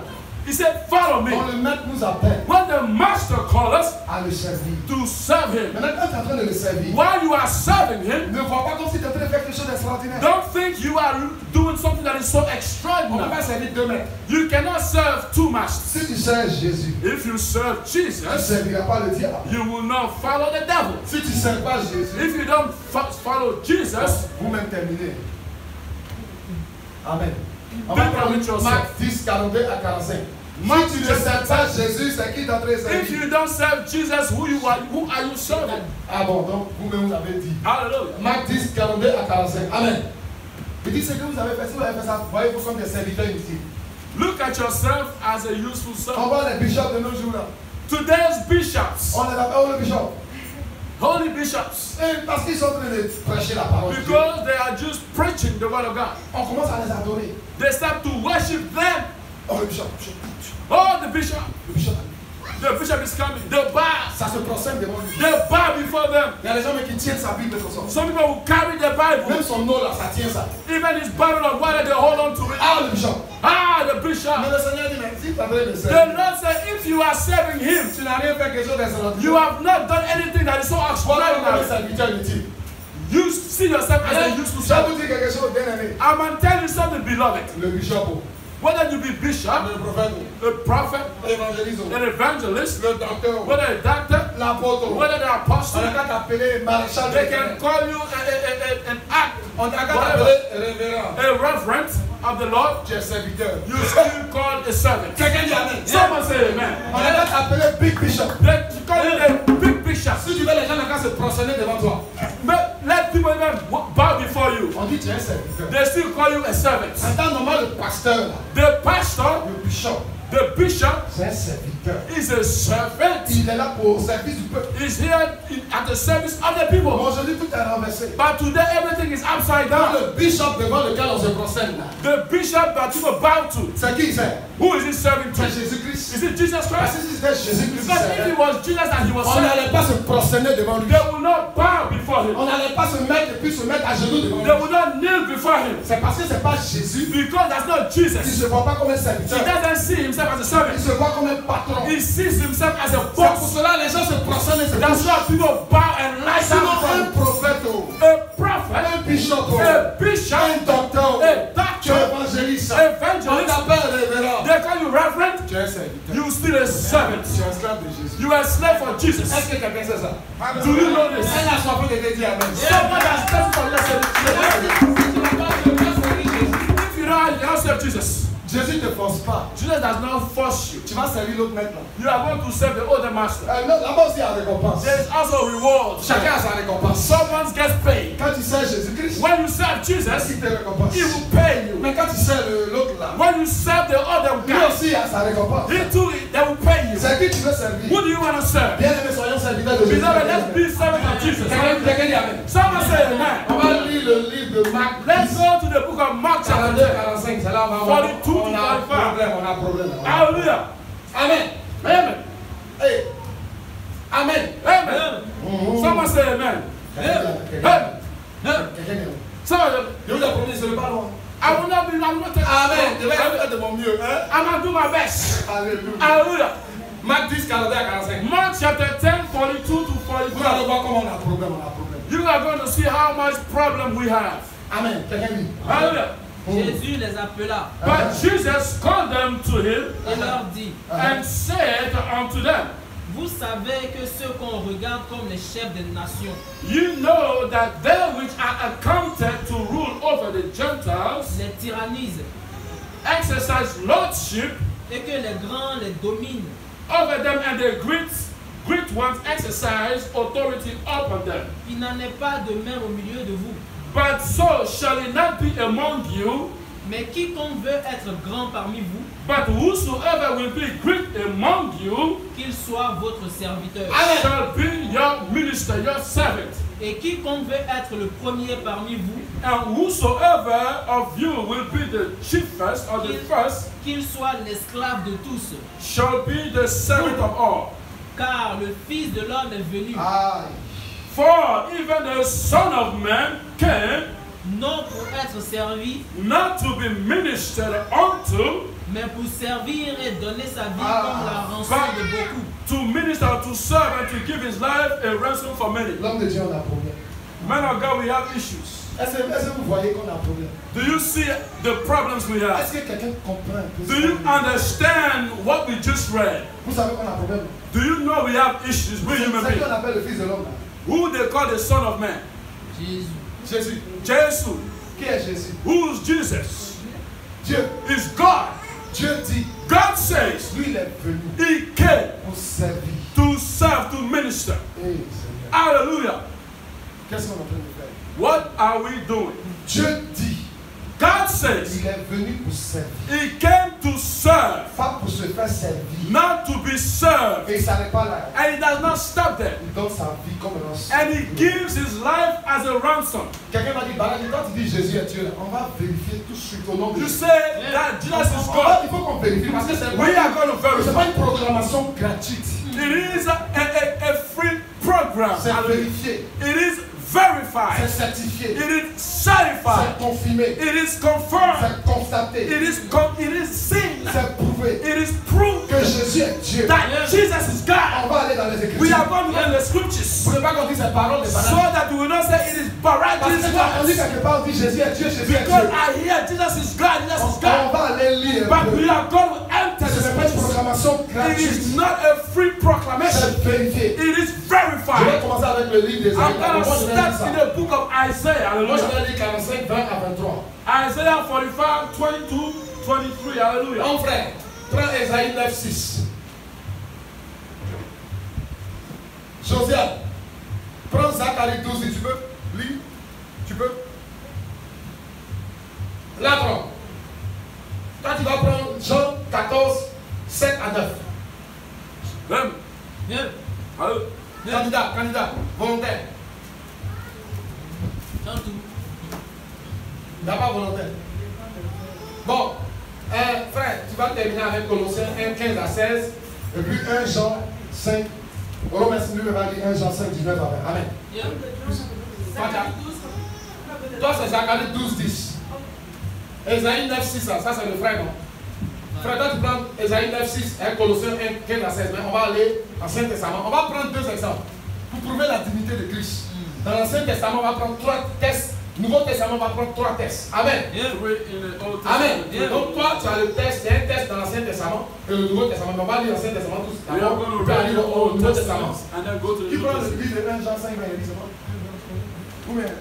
He said, follow me. Quand le maître nous appelle When the master called us à le servir. to serve Him, Maintenant, quand tu es en train de le servir, while you are serving Him, ne vois pas comme si tu es en train de faire quelque chose d'extraordinaire. don't think you are doing something that is so On ne peut extraordinary. pas servir deux maîtres. You cannot serve two masters. Si tu sers Jésus, If you serve tu ne Jesus, serviras pas le diable. you will not follow the devil. Si tu ne sers pas Jésus, If you don't follow Jesus, vous-même terminez. Amen. On Think va prendre with yourself. Marc 10, 42 à 45. Si tu ne sers pas Jésus, c'est qui d'entre if servir? you don't serve Jesus, who are you serving? Ah bon, donc vous-même vous avez dit. Hallelujah. Marc 10, 42 à 45. Amen. Il dit ce que vous avez fait, si vous avez fait ça, voyez-vous comme des serviteurs inutiles. Look at yourself as a useful On servant. voit les bishops de nos jours là. Today's bishops, On les appelle les bishops. holy bishops, Et parce qu'ils sont en train de prêcher la parole de Dieu. because they are just preaching the word of God, On commence à les adorer. they start to worship them. Oh, le bishop, bishop. Oh, the bishop, Le bishop. the bishop is coming. They bow, Ça se procème devant lui. they bow before them. Il y a des gens qui tiennent sa Bible comme ça. Some people will carry the Même Bible, son nom là, ça tient ça. even his bottle of water, they hold on to it. Ah, le bishop. Ah, the Mais bishop. le Seigneur dit, mais si tu as de The servir, Lord said, if you are serving Him, tu n'as rien fait quelque chose d'extraordinaire. you have not done anything that is so Voilà comme un extraordinary. serviteur inutile. You see yourself as a useful Je vais servant. vous dire quelque chose bien aimé. I'm going to tell you something, beloved. Le bishop, Whether you be bishop, le prophète, a prophet, l'évangéliste, an evangelist, le docteur, whether a doctor, l'apôtre. whether they're On apostle, n'a qu'à t'appeler maréchal they de can guerre. call you an act, On n'a qu'à whatever, t'appeler révérend. a reverend of the Lord. Tu es serviteur. You still called a servant. Quelqu'un dit amen. Someone say On amen. n'a qu'à t'appeler big bishop. They call you a big bishop. Si tu veux, les gens n'ont qu'à se prosterner devant toi. But let people even bow before you. On dit tu es un serviteur. They still call you a servant. En temps normal, le pasteur, là, The pastor, le bishop, the bishop, c'est un serviteur. is a servant. Il est là pour au service du peuple. He's here at the service of the people. Aujourd'hui, tout est renversé. But today everything is upside Dans down. le bishop devant lequel on se prosterne, là, The bishop that people bow to, c'est qui c'est? who is he serving to? C'est Jésus-Christ. Is it Jesus Parce Christ? que si c'était Jésus-Christ, Because if it was Jesus that he was on serving, n'allait pas se prosterner devant lui. they will not bow before him. On n'allait pas se mettre et puis se mettre à genoux devant They lui. will not kneel before him. C'est parce que c'est pas Jésus. Because that's not Il Jesus. ne se voit pas comme un He serviteur. doesn't see himself as a Il servant. se voit comme un patron. He sees himself as a C'est pour boss. cela que les gens se prosternent et se That's couchent. why people bow and lie Sinon, down before un him. prophète, oh, A prophet, un bishop, oh, a bishop, un docteur, oh, a tu es doctor, évangéliste, on evangelist, t'appelle révérend. they call you reverend, Tu es un serviteur. you still a servant. Tu es esclave de Jésus. You are a slave for Jesus. Est-ce que quelqu'un sait ça? Do you know this? Elle a soif de te dire amen. Someone has tested for Si tu n'as pas de place pour Jésus, If you don't serve Jesus, Jésus ne te force pas. Jesus does not force you. Tu vas servir l'autre maintenant. You are going to serve the older master. Là-bas aussi, il y a récompense. There is also a reward. Chacun a sa récompense. Someone gets paid. Quand tu sers Jésus-Christ, When you serve Jesus, il te récompense. he will pay you. Mais quand tu sers l'autre là, When you serve the other lui guy, aussi a sa récompense. he too, they will pay you. C'est qui tu veux servir? Who do you want to serve? Bien aimé, soyons serviteurs de Jésus. Beloved, let's be servants of Jesus. Quelqu'un dit amen. Someone say amen. On va lire le livre de Marc. Let's go to the book of Mark chapter 42, 10. 45, c'est là où on a 42 to 45. on a problème. Hallelujah. Amen. Amen. Hey. Amen. Amen. Someone say amen. Amen. Quelqu'un dit Someone, je vous ai promis, ce n'est pas loin. I will not be, I'm not taking Amen. Je vais faire de mon mieux. Hein? I'm going to do my best. Alléluia. Hallelujah. Marc 10, 42 à 45. Mark chapter 10, 42 to Vous allez 45. voir comment on a problème, on a problème. You are going to see how much problem we have. Amen. Quelqu'un dit. Hallelujah. Jésus les appela But Jesus called them to him et leur dit, and said unto them, vous savez que ceux qu'on regarde comme les chefs des nations, you know that they which are accounted to rule over the Gentiles les tyrannisent exercise lordship et que les grands les dominent. over them, and the great ones exercise authority upon them. Il n'en est pas de même au milieu de vous. But so shall it not be among you, Mais quiconque veut être grand parmi vous, but whosoever will be great among you qu'il soit votre serviteur. shall be your minister, your servant. Et quiconque veut être le premier parmi vous, And whosoever of you will be the chiefest or the first qu'il soit l'esclave de tous. shall be the servant of all. Car le Fils de l'homme est venu, Aïe. For even the Son of Man came non pour être servi, not to be ministered unto, mais pour servir et donner sa vie comme la rançon de beaucoup. to minister, to serve, and to give his life a ransom for many. L'homme de Dieu, on a problème. Men of God, we have issues. Est-ce que vous voyez qu'on a problème? Do you see the problems we have? Est-ce que quelqu'un comprend un peu Do ça? you understand what we just read? Vous savez qu'on a problème? Do you know we have issues with C'est human ce qu'on beings? appelle le Fils de l'homme. là. Who they call the Son of Man? Jésus. Jésus. Jesus. Qui est Jésus? Who's Jesus? Dieu. Is God. Dieu dit, God says lui il est venu he came pour servir. to serve, to minister. Eh, Seigneur. Hallelujah. Qu'est-ce qu'on est en train de faire? What are we doing? Dieu dit, God says il est venu pour servir. he came to serve, Pas pour se faire servir. not to be served. Et il ne s'arrête pas là. And he does not stop there. Il donne sa vie comme un rançon. And he gives his life as a ransom. Quelqu'un m'a dit, Barani, quand tu dis Jésus est Dieu, là, on va vérifier tout de suite au nom de You Jésus. say that Jesus is God. Il faut qu'on vérifie parce que c'est We are going to c'est verify. pas une programmation gratuite. It is a free program. C'est vérifié. It is C'est verified. certifié. It is certified. C'est confirmé. It is confirmed. C'est constaté. It is seen. C'est prouvé It is proved que Jésus est Dieu. that Jesus is God. On va aller dans les We Écritures. are going to learn the Vous scriptures ne pouvez pas qu'on dise ces paroles de so Barani. that we will not say it is Parce Barabbas que quand on dit words. quelque part, on dit Jésus est Dieu, Jésus est Because Dieu. I hear Jesus is God, Jesus is On God. va aller lire un But peu. we are going to enter Ce the n'est pas une scriptures. proclamation It gratuite. is not a free proclamation. C'est vérifié. It is Je vais verified. commencer avec le livre des I'm Isaïe. going to Moi, je vais lire start in ça. the book of Isaiah. Moi, je Hallelujah. vais lire 45, 20 à 23. Isaiah 45, 22, 23. Hallelujah. Mon frère, prends Isaïe 9, 6. Josiane, prends Zacharie 12 si tu peux. Lis. Tu peux. Là, prends. Quand tu vas prendre Jean 14, 7 à 9. Then, Viens. hallelujah. Candidat, volontaire. Chante tout. Il n'y a pas volontaire. Bon, frère, tu vas terminer avec Colossiens 1, 15 à 16. Et puis 1 Jean 5. Romains, lui va dire 1 Jean 5, 19 à 20. Amen. Viens. Toi, c'est Zacharie 12, 10. Esaïe 9, 6, ça c'est le frère, non? Frère, toi, tu prends Esaïe 9, 6, Colossiens 1, 15 à 16. Mais on va aller en Ancien Testament. On va prendre deux exemples pour prouver la dignité de Christ. Dans l'Ancien Testament, on va prendre 3 tests. Nouveau Testament, on va prendre 3 tests. Amen. Three in the Old Amen. Testament. Donc, toi, tu as le test, il y a un test dans l'Ancien Testament et le Nouveau Testament. Mais on va lire l'Ancien Testament tous. We are going to Puis read aller the au Old Nouveau Testament Testament. and then go to the Qui New prend le Testament. livre de 1 Jean 5, 20 c'est bon? Ou bien,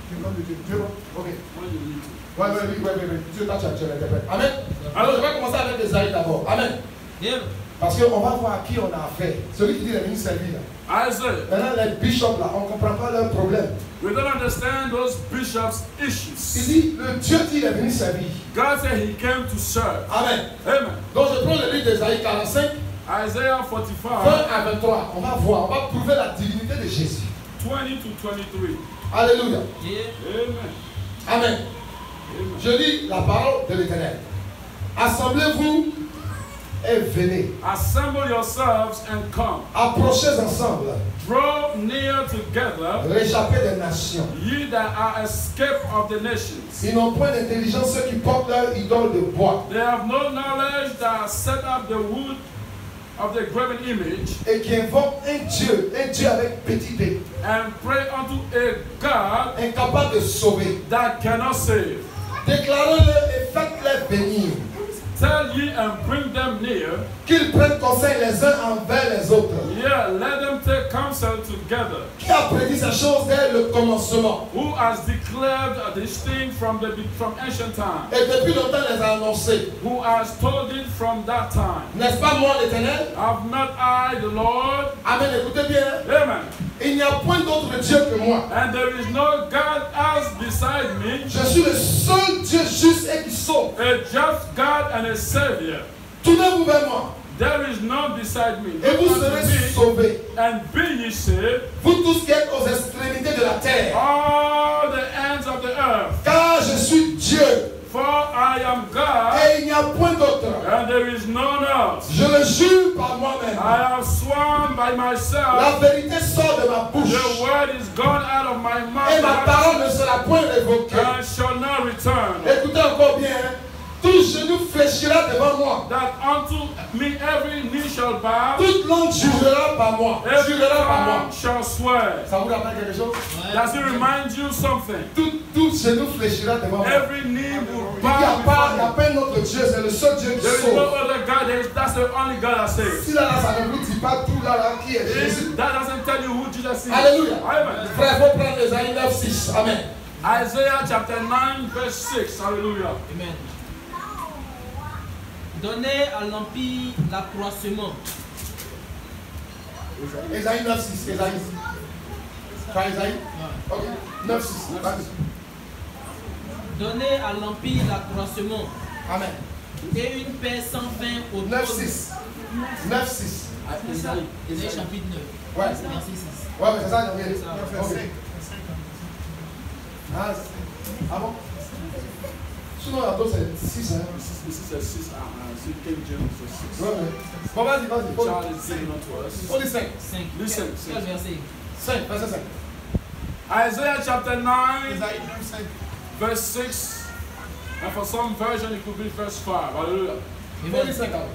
tu prends le Dieu. Dieu, bon? Ok. When you read it. Ouais. Dieu, toi, tu l'interprètes. Amen. Alors, je vais commencer avec Esaïe d'abord. Amen. Viens. Parce qu'on va voir à qui on a affaire. Celui qui dit les ministres servir là. Isaiah. Maintenant, les bishops là, on ne comprend pas leur problème. We don't understand those bishops' Il issues. dit, le Dieu dit il est venu servir. God said he came to serve. Amen. Amen. Donc, je prends le livre d'Esaïe 45, Isaiah 20 45, à 23. On va voir, on va prouver la divinité de Jésus. 20 to 23. Alléluia. Viens. Amen. Amen. Amen. Je lis la parole de l'Éternel. Assemblez-vous et venez. Assemble yourselves and come. Approchez ensemble. Draw near together, Réchappez des nations. ye that are escaped of the nations. Ils n'ont point d'intelligence ceux qui portent leur idole de bois. They have no knowledge that set up the wood of the graven image et qui invoque un Dieu avec petit d, and pray unto a God incapable de sauver. that cannot save. Déclarez-le et faites-les venir, Tell ye and bring them near. qu'ils prennent conseil les uns envers les autres. Yeah, let them take counsel together. Qui a prédit ces choses dès le commencement Who has declared this thing from ancient time? et depuis longtemps les a annoncés. Who has told it from that time? N'est-ce pas moi l'Éternel? Have not I the Lord? Amen, écoutez bien. Amen. Il n'y a point d'autre Dieu que moi. And there is no God else beside me, Je suis le seul Dieu juste et qui sauve. a just God and a Savior. Tournez-vous vers moi There is none beside me. et vous Look unto serez me, sauvés. and be ye saved, Vous tous qui êtes aux extrémités de la terre. all the ends of the earth. Car je suis Dieu For I am God, et il n'y a point d'autre. and there is none else. Je le jure par moi-même. I have sworn by La myself, vérité sort de ma bouche the word is gone out of my et ma mouth, parole ne sera point révoquée. and shall not return. Écoutez encore bien. Tout genou fléchira devant moi. That unto me every knee shall bow, Toute langue jurera par moi. every Jurera par moi. tongue shall swear. Ça vous rappelle quelque chose? Does it remind you something? Tout genou fléchira devant moi. Every knee will Il n'y a bow pas before un autre Dieu, c'est le seul Dieu you. qui There is no sauve. other God. That's the only God that saves. Si là, ça ne vous dit pas tout là, qui est Jésus. That doesn't tell you who Jesus is. Alléluia. Amen. Frère, il faut prendre Ésaïe 9:6. Amen. Isaiah chapter 9 verse 6. Hallelujah. Amen. Donnez à l'Empire l'accroissement. Ésaïe 9:6. Ésaïe. Frère Ésaïe? Ok. 9:6. Donnez à l'Empire l'accroissement Amen. et une paix sans fin au 9:6. 9:6. Ésaïe chapitre 9, Ouais. verset 6. Ouais, mais c'est ça, j'ai oublié. Ça. Ok. Ah bon? Sinon, la dose c'est 6. Hein? This is a 6. King James is a 6. Ouais, mais. Bon, vas-y, vas-y. Child is given unto us. On dit 5. 5. Listen. Quel verset? 5, verset 5. Isaiah chapter 9 Ésaïe 9:5. verse 6. And for some version it could be verse 5. Hallelujah. On dit 5 alors.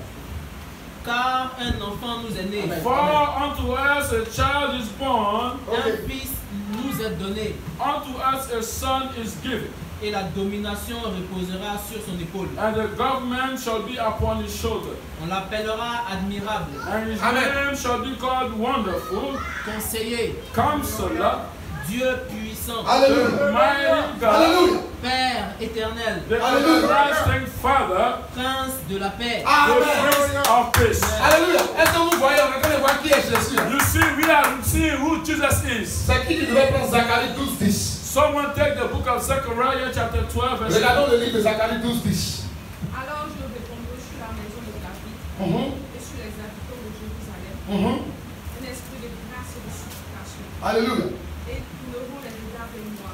Car un enfant nous est né, Amen. For unto us a child is born, un fils nous est donné, unto us a son is given, et la domination reposera sur son épaule. and the government shall be upon his shoulder. On l'appellera admirable, And his Amen. name shall be called Wonderful, conseiller, Counselor, Dieu puissant, the Alléluia. mighty God, Alléluia. Père éternel, the Hallelujah. everlasting Father, Prince de la paix. the Amen. Prince of Peace. Alléluia. Est-ce que vous voyez, on est en train de voir qui est Jésus? You see, we are seeing who Jesus is. C'est qui devait prendre Zacharie 12:10? Someone take the book of Zechariah chapter 12 verse Regardons le livre de Zacharie 12:10. Alors je répondrai sur la maison de David et sur les habitants de Jérusalem un esprit de grâce et de supplication. Alléluia. Et ils tourneront les regards vers moi,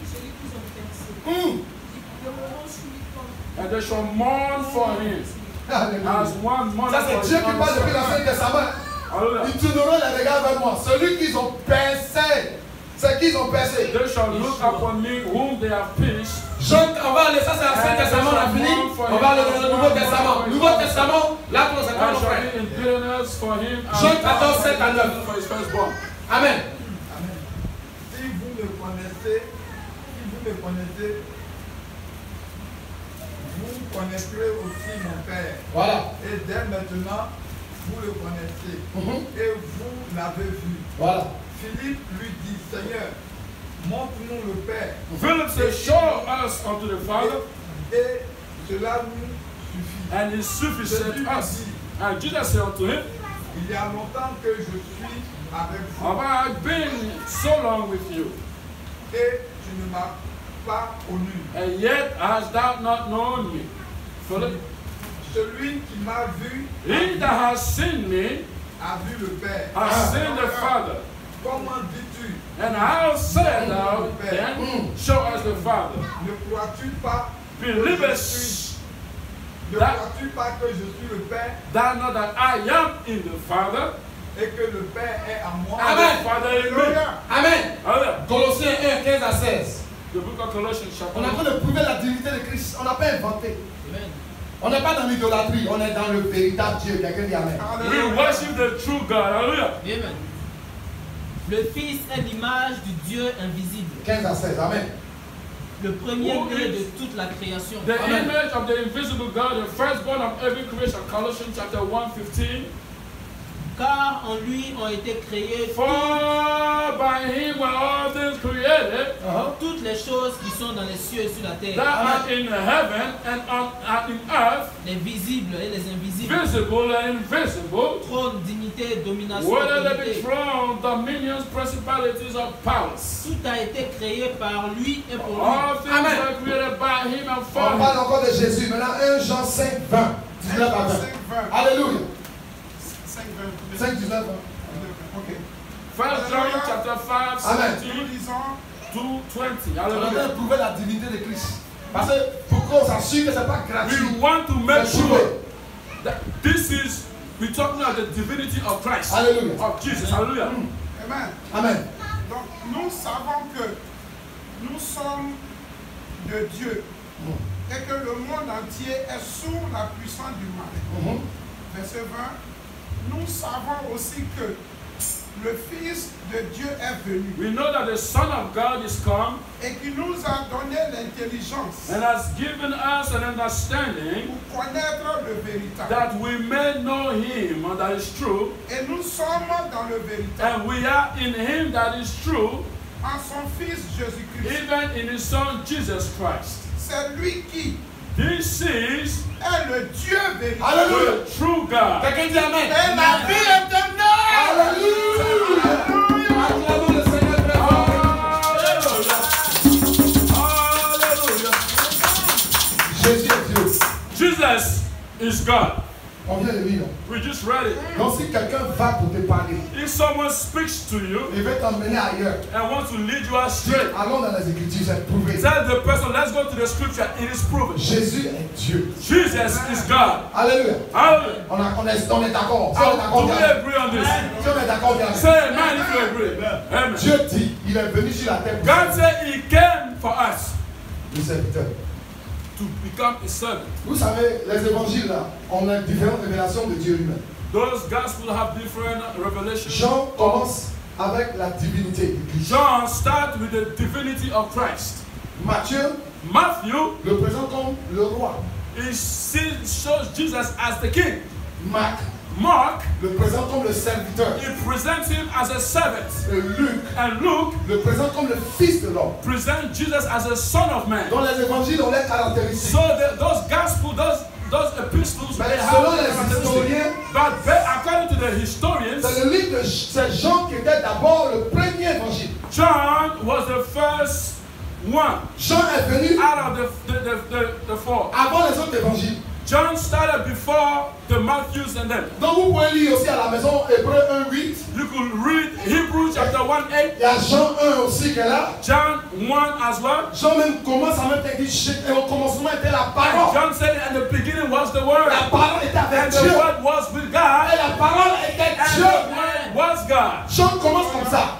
celui qu'ils ont percé. Ils pleureront sur lui comme and they shall mourn for him Alléluia. as one mourns Ça, for c'est Dieu his qui parle depuis own son. l'Ancien Testament. Hallelujah. Ils tourneront les regards vers moi. Celui qu'ils ont percé. C'est qu'ils ont percé. They shall look upon me whom they have pierced. Jean, on va aller, ça c'est l'Ancien Testament, on a fini. On va aller dans le Nouveau Testament. Nouveau Testament, là pour c'est I pas mon shall frère. be in bitterness for him and Jean 14, 7 à 9. for his firstborn. Amen. Si vous me connaissez, vous connaîtrez aussi mon Père. Voilà. Et dès maintenant, vous le connaissez. Et vous l'avez vu. Voilà. Philippe lui dit, Seigneur, montre-nous le Père. Philip said, show us unto the Father, Et cela nous suffit. and it sufficient us. And Jesus said unto him, Il y a longtemps que je suis avec vous. have I been so long with you, Et tu ne m'as pas connu. and yet hast thou not known me? Philip, Celui qui m'a vu he that has seen me a vu le Père. has seen the Father. Comment dis-tu? And how said thou then, show us the Father? Ne crois-tu pas Believest Ne crois-tu pas que je suis le Père thou not that I am in the Father, et que le Père est en moi? and the Father in me? Amen. Hallelujah. Colossiens 1, 15 à 16. The book of Colossians chapter On est en 1. train de prouver la divinité de Christ. On n'a pas inventé. Amen. On n'est pas dans l'idolâtrie, on est dans le véritable Dieu. Quelqu'un dit Amen. We worship the true God. Hallelujah. Amen. Le Fils est l'image du Dieu invisible. 15 à 16, Amen. Le premier-né de toute la création. The Amen. image of the invisible God, the firstborn of every creation. Colossians chapter 1:15. Car en lui ont été créées For by him were all things created, toutes les choses qui sont dans les cieux et sur la terre. that are in heaven and in earth, Les visibles et les invisibles. visible and invisible, Trône, dignité, domination, whether they be autorité. thrones, dominions, principalities, or powers. Tout a été créé par lui et pour lui. All things Amen. were created by him and On for him. parle encore de Jésus. Maintenant, 1 Jean 5, 20. 19 à 20. 5, 20. Alléluia. 5, 20. 5, 19, 20. Ok. 1 John chapter 5, Amen. 17 Nous lisons to 20. On est en train Hallelujah. de prouver la divinité de Christ. Parce que pour qu'on s'assure que ce n'est pas gratuit. We want to make C'est sure prouvé. that this is, we're talking about the divinity of Christ, Alléluia. of Jesus. Hallelujah. Amen. Amen. Donc nous savons que nous sommes de Dieu et que le monde entier est sous la puissance du mal. Verset 20. Nous savons aussi que le Fils de Dieu est venu We know that the Son of God is come et qui nous a donné l'intelligence and has given us an understanding pour connaître le véritable. that we may know him, and that is true, Et nous sommes dans le véritable and we are in him that is true, en son Fils Jésus-Christ. even in his Son Jesus Christ. C'est lui qui This is est le Dieu véritable Alléluia. the true God. Quelqu'un dit Amen. et la vie éternelle. Alléluia. Acclamons le Seigneur très fort. Hallelujah. Jésus est Dieu. Jesus is God. On vient de lire. We just read it. Donc si quelqu'un va pour te parler, If someone speaks to you il veut t'emmener ailleurs. and wants to lead you astray, Allons dans les Écritures, c'est prouvé. tell the person, let's go to the scripture. It is proven. Jésus est Dieu. Jesus is God. Alléluia. Hallelujah. On est d'accord. Si on est d'accord, Do we bien. agree on this? Si on est d'accord, bien. Say amen if you agree. Amen. Dieu dit, il est venu sur la terre pour God said he came for us le serviteur. to become a servant. Vous savez, les évangiles là, on a différentes révélations de Dieu lui-même. Those gospels have different revelations. Jean commence avec la divinité de Christ. John starts with the divinity of Christ. Matthieu Matthew, le présente comme le roi. shows Jesus as the king. Mark Le présente comme le serviteur. he presents him as a servant. Et Luc And Luke le présente comme le fils de l'homme. presents Jesus as a son of man. Dans les évangiles, on les caractéristique. So those gospels, those epistles, Mais they selon have les characteristics. historiens, But according to the historians, c'est le livre de c'est Jean qui était d'abord le premier évangile. John was the first one Jean est venu out of the four. avant les autres évangiles. John started before the Matthews and them. Donc vous pouvez lire aussi à la maison Hébreux 1:8. You could read Hebrews chapter 1:8, Il y a Jean 1 aussi qui est là. John 1 as well. Jean même commence à même dire et au commencement était la And parole. John said, at the beginning was the Word, La parole était avec and Dieu. the Word was with God, Et la parole était and Dieu. the Word was God. Jean commence comme ça.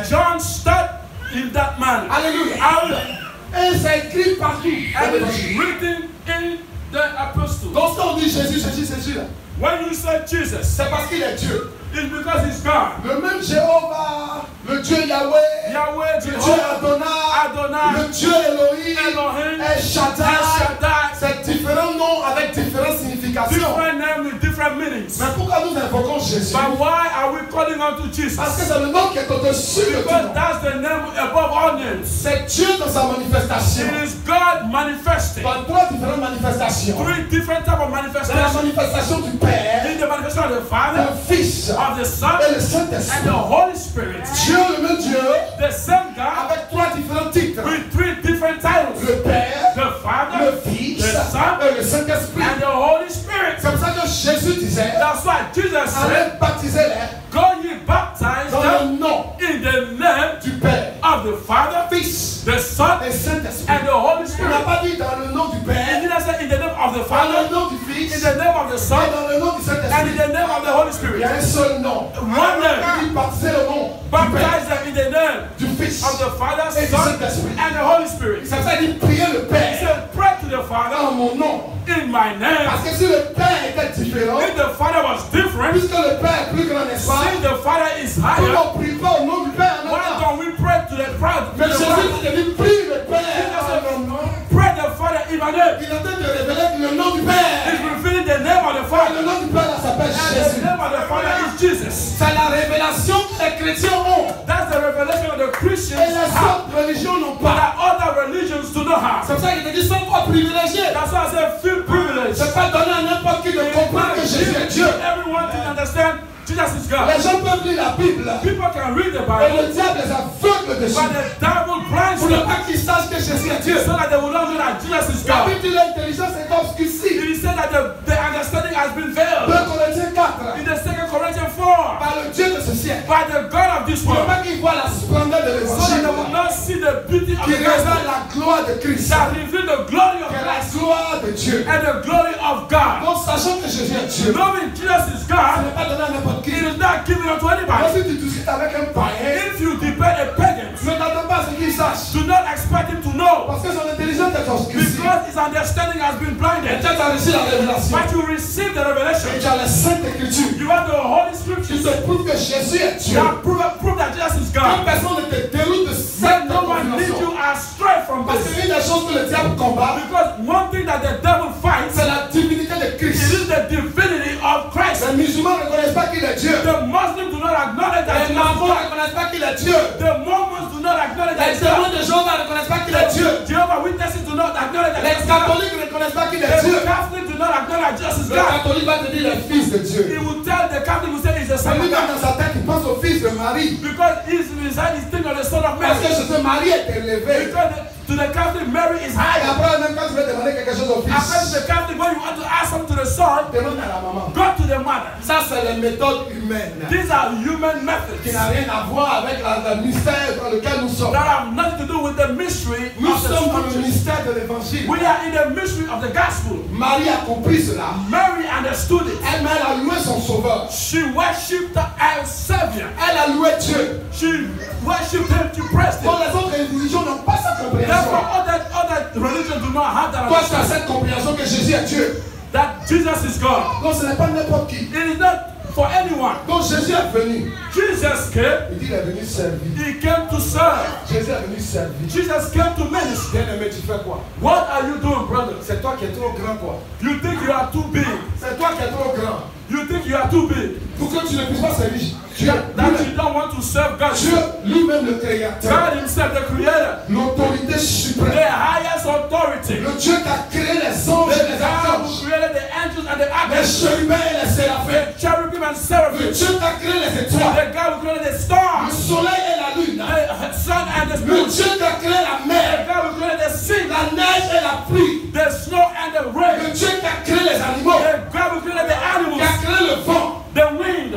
John started in that manner. Alléluia. Hallelujah. Et c'est écrit partout. And it's written in the epistles. Donc quand on dit Jésus, Jésus là, When you say Jesus, c'est parce qu'il est Dieu. it's because he's God. Le même Jéhovah, le Dieu Yahweh, Yahweh, le Dieu Jehovah, Adonai, Adonai, le Dieu Elohim, Elohim, El Shaddai. El Shaddai, C'est différents noms avec différentes significations. different names with different meanings. Mais pourquoi nous invoquons Jésus? But why are we calling on to Jesus? Parce que c'est le nom qui est au-dessus de tout Because nom. that's the name above all names. C'est Dieu dans sa manifestation. It is God manifested. Dans trois différentes manifestations. Three different types of Dans la manifestations. manifestation du Père, In the manifestation of the Father, du Fils of the Son, et le and Saint-Esprit. the Holy Spirit. Dieu, le même Dieu, The same God avec trois différents titres. with three different titles. Le Père, The Father, le Fils the Son, et le Saint-Esprit. and the Holy Spirit. C'est pour ça que Jésus disait, That's why Jesus said, allez baptiser les go ye baptize dans them le nom in the name du Père, of the Father, Fils the Son, et Saint-Esprit. and the Holy On Spirit. n'a pas dit dans le nom du He Père, didn't say in the name of the dans Father, le nom du in Fils the name of the et Son, dans le nom du and in Saint-Esprit. the name of the Holy Il y Spirit. a un seul nom. One name. Il dit baptiser le nom du Père, Baptize them in the name du Fils of the Father, et du Son, Saint-Esprit. and the Holy Spirit. C'est pour ça qu'il dit prier le He Père said, pray to the Father en mon nom. in my name. Parce que si le Père était différent, If the Father was different, puisque le Père est plus grand, n'est-ce pas? since the Father is Pourquoi higher, on ne prie pas au nom du Père en même why temps? don't we pray to the Father? Mais Jésus a dit, prie le Père en mon nom. Pray the Father in my name. Il est en train de révéler le nom du Père. He's revealing the name of the Le Father. nom du Père là s'appelle And the Jésus. name of the Father is Jesus. C'est la révélation que les chrétiens ont. That's the revelation of the Et Christians les have, autres religions n'ont but pas. that other religions do not have. C'est pour ça qu'il te dit, sois toi privilégié. That's why I say feel privileged. C'est pas donné à n'importe qui de comprendre que Jésus est Dieu. Everyone can understand Jesus is God. Les gens peuvent lire la Bible. People can read the Et Bible, le diable les aveugle dessus. but the devil blinds Pour ne them pas qu'ils sachent que Jésus est Dieu. so that they will not know that Jesus is La God. Bible dit l'intelligence est obscurcie. It is said that the understanding has been 2 veiled Corinthiens 4. in the 2 Corinthians 4 Par le Dieu de ce siècle. by the God of this Pour ne world, pas qu'ils voient la splendeur de so that l'évangile. they will not see the beauty of Qui the révèle gospel la gloire de Christ. that reveal the glory of Qui est la Christ gloire de Dieu. and the glory of God. Donc sachant que Jésus est Dieu. Knowing Jesus is Ce God, n'est pas donné à n'importe qui. it is not given unto Moi, anybody. si tu discutes avec un païen, If you debate a pagan, ne t'attends pas à ce qu'il sache. do not expect him to know Parce que son intelligence est obscurcie. because his understanding has been Et blinded. tu as reçu la révélation. But you receive the revelation. Et tu as la Sainte Écriture. You have the Holy Qui Scriptures te prouve que Jésus est Dieu. that prove that Jesus is Que God. personne ne te déroute de Let cette no one lead compréhension. you astray from Parce this. que une des choses que le diable combat, Because one thing that the devil fights c'est la divinité de it Christ. is the divinity of Christ. Les musulmans ne reconnaissent pas qu'il est Dieu. The Muslims do not acknowledge that Les Jesus is Marmons ne God. reconnaissent pas qu'il est Dieu. The Mormons do not acknowledge that Les Jesus is témoins God. de Jéhovah ne reconnaissent pas qu'il est Dieu. Jehovah Witnesses do not acknowledge that Les Jesus is God. catholiques ne reconnaissent pas qu'il est Dieu. The Catholics do not acknowledge that Jesus is Le God. catholique va te dire le fils de Dieu. He will tell the Catholic will say he's the son Mais of lui-même God dans sa tête, il pense au fils de Marie. because he's inside his thing of the son of Parce que Mary. Jésus, Marie est élevée. Because to the Catholic, Mary is Et higher. après, même quand tu veux demander quelque chose au After fils, the Catholic, when you want to ask something to the son, demande à la maman. go to the mother. Ça, c'est les méthodes humaines These are human qui methods n'a rien à voir avec le mystère dans lequel nous sommes. that have nothing to do with the mystery Nous of the sommes dans le scriptures. mystère de l'évangile. We are in the mystery of the gospel. Marie a compris cela. Mary understood it. Elle a loué son sauveur. She worshipped her Savior. Elle a loué Dieu. She worshipped him, she praised him. Donc les autres religions n'ont pas cette Therefore, compréhension. other religions do not have that Toi, tu as understanding cette compréhension que Jésus est Dieu. that Jesus is God. Donc ce n'est pas n'importe qui. It is not for anyone. Donc Jésus est venu. Jesus came, Il dit il est venu servir. he came to serve. Jésus est venu servir. Jesus came to minister. Bien-aimé, tu fais quoi? What are you doing, brother? C'est toi qui es trop grand, quoi. You think you are too big. C'est toi qui es trop grand. You think you are too big. Pour que tu ne puisses pas servir Dieu. That you don't want to serve God. Dieu lui-même le créateur. God himself, the creator. L'autorité The suprême. highest authority. Le Dieu qui a créé les anges et les The God who archanges. created the angels and the Les archangels. chérubins et les séraphins. The cherubim and Le seraphim. Dieu qui a créé les étoiles. The God who created the Le stars. soleil et la lune. The sun and the Le moon. Dieu qui a créé la The mer. God who created the sea. La neige et la pluie. The snow and the Le rain. Dieu qui a créé les animaux. The God who created the Qui a animals. créé le vent. The wind.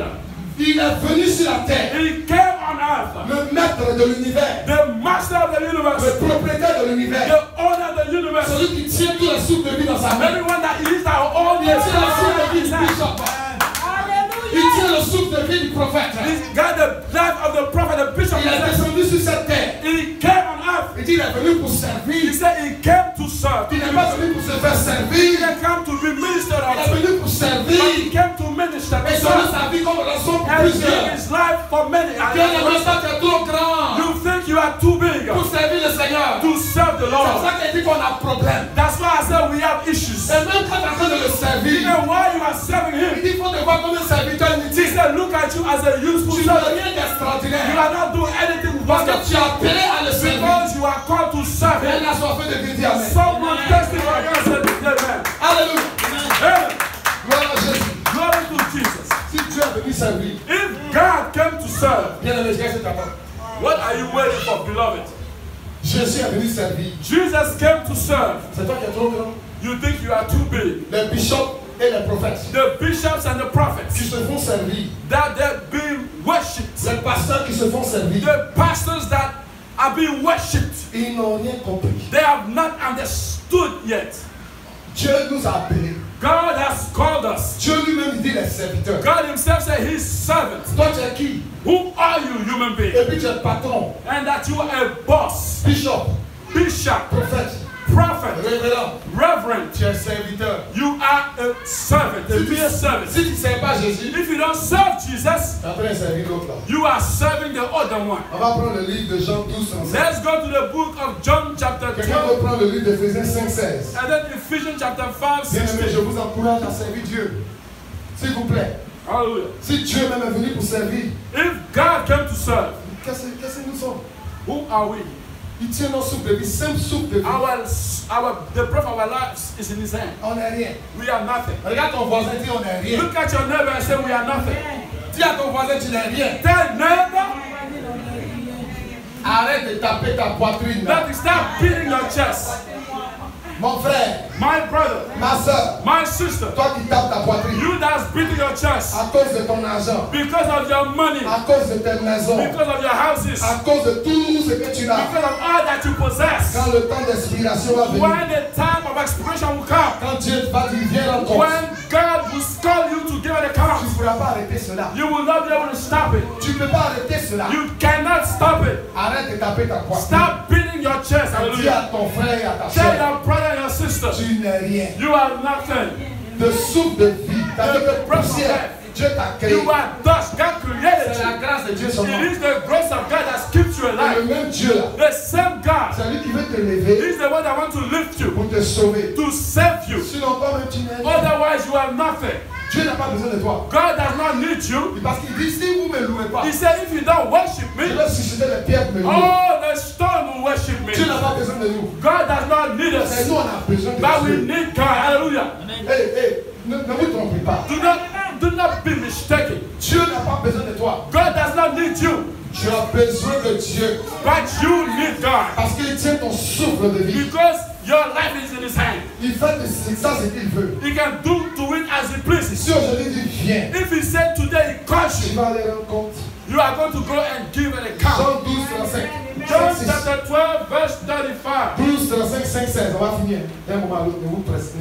Il est venu sur la terre. He came on earth. Le maître de l'univers. The master of the Le universe. propriétaire de l'univers. The owner of the universe. Celui qui tient tous les souffles de vie dans sa main. Everyone that is our own Il tient le souffle de vie du bishop. Il tient le souffle de vie du prophète. He's got the life of the prophet, the bishop. Il est descendu sur cette terre. He came on earth. Il dit il est venu pour He servir. said he came to serve. Il n'est pas venu pour se faire He servir. didn't come to be ministered Il est unto. venu pour But he servir. came to minister Et to donner serve. sa vie comme rançon pour And give plusieurs. his life for many. Bien aimé, ça tu es trop grand You think you are too big pour servir le Seigneur. to serve the C'est pour Lord. ça qu'il dit qu'on a problème. That's why I said we have issues. Et même quand tu es en train de le servir, Even while you are serving il him, dit il faut te voir comme un serviteur he inutile. said, look at you as a useful Tu n'as servant. rien You d'extraordinaire. are not doing anything Parce que wonderful. tu as appelé à le servir. Because you are called to serve Elle him. a soif de Dieu, amen. Someone testify against it. Amen. Alléluia. Amen. Gloire à Jésus. Glory to Jesus. Si Dieu est venu servir, If God came to serve, bien aimé, je t'attends. what are you waiting for, beloved? Jésus est venu servir. Jesus came to serve. C'est toi qui es trop grand. You think you are too big. Les bishops et les prophètes The bishops and the qui prophets se font servir. that they're being worshipped. Les pasteurs qui se font servir. The pastors that are being worshipped. Ils n'ont rien compris. They have not understood yet. Dieu nous a appelés. God has called us. Dieu lui-même dit les serviteurs. God himself said his servants. Toi tu es qui? Who are you, human being? Et puis tu es patron, And that you are a boss, bishop, bishop, prophète. prophet, révérend, reverend. tu es serviteur. You are a servant, a mere servant. Si tu ne sers pas Jésus, If you don't serve Jesus, tu es en train de servir l'autre là. you are serving the other one. On va prendre le livre de Jean 12, 35. Let's go to the book of John chapter Quelqu'un 12 peut prendre le livre d'Éphésiens 5, 16. and then Ephesians chapter 5, Bien aimé, 16. je vous encourage à servir Dieu. S'il vous plaît. Hallelujah. Si Dieu même est venu pour servir, If God came to serve, qu'est-ce que nous sommes? who are we? Il tient nos souffles de vie, simple souffle de vie. The breath of our lives is in his hand. On n'est rien. We are nothing. Regarde ton voisin, dis on n'est rien. Look at your neighbor and say we are nothing. Dis à ton voisin, tu n'es rien. Tell neighbor Arrête de taper ta poitrine. that you start beating your chest. Mon frère, My brother, ma soeur, my sister, toi qui tapes ta poitrine you that's beating your chest à cause de ton argent, because of your money, à cause de tes maisons, because of your houses, à cause de tout ce que tu as. because of all that you possess. Quand le temps d'inspiration va venir, When the time of expiration will come, quand Dieu va dire viens dans ton, when God will call you to give an tu account, ne pourras pas arrêter cela. you will not be able to stop it. Tu ne peux pas arrêter cela. You cannot stop it. Arrête de taper ta poitrine. Stop beating your chest. Dis Hallelujah. à ton frère et à ta Tell soeur, your brother and your sister, tu n'es rien. you are nothing. De souffle de vie, ta vie de poussière, Dieu t'a créé. You are dust. God created C'est la you. grâce de Dieu seulement. It is the grace of God that keeps you Et le alive. même Dieu là, The same God c'est lui qui veut te lever is the one that wants to lift you, pour te sauver. to save you. Sinon, toi-même, tu n'es rien. Otherwise, you are nothing. Dieu n'a pas besoin de toi. God does not need you. Parce qu'il dit, si vous ne me louez pas, He said, if you don't worship je me, vais susciter les pierres pour me louer. all the stone will worship me. Dieu n'a pas besoin de nous. God does not need Mais us, nous, on a besoin de but we Dieu. need God. Hallelujah. Ne vous trompez pas. Do not be mistaken. Dieu n'a pas besoin de toi. God does not need you, Tu as besoin de Dieu. but you need God. Parce qu'il tient ton souffle de vie. Because your life is in His hand. Il fait de ça ce qu'il veut. He can do to it as He pleases. Si aujourd'hui il dit viens, If He said today He calls tu you, vas aller rendre compte. you are going to go and give an account. Jean 12, 35. John 6. chapter 12, verse 35. 12, 35, 5, 16. On va finir. D'un moment à l'autre, ne vous pressez,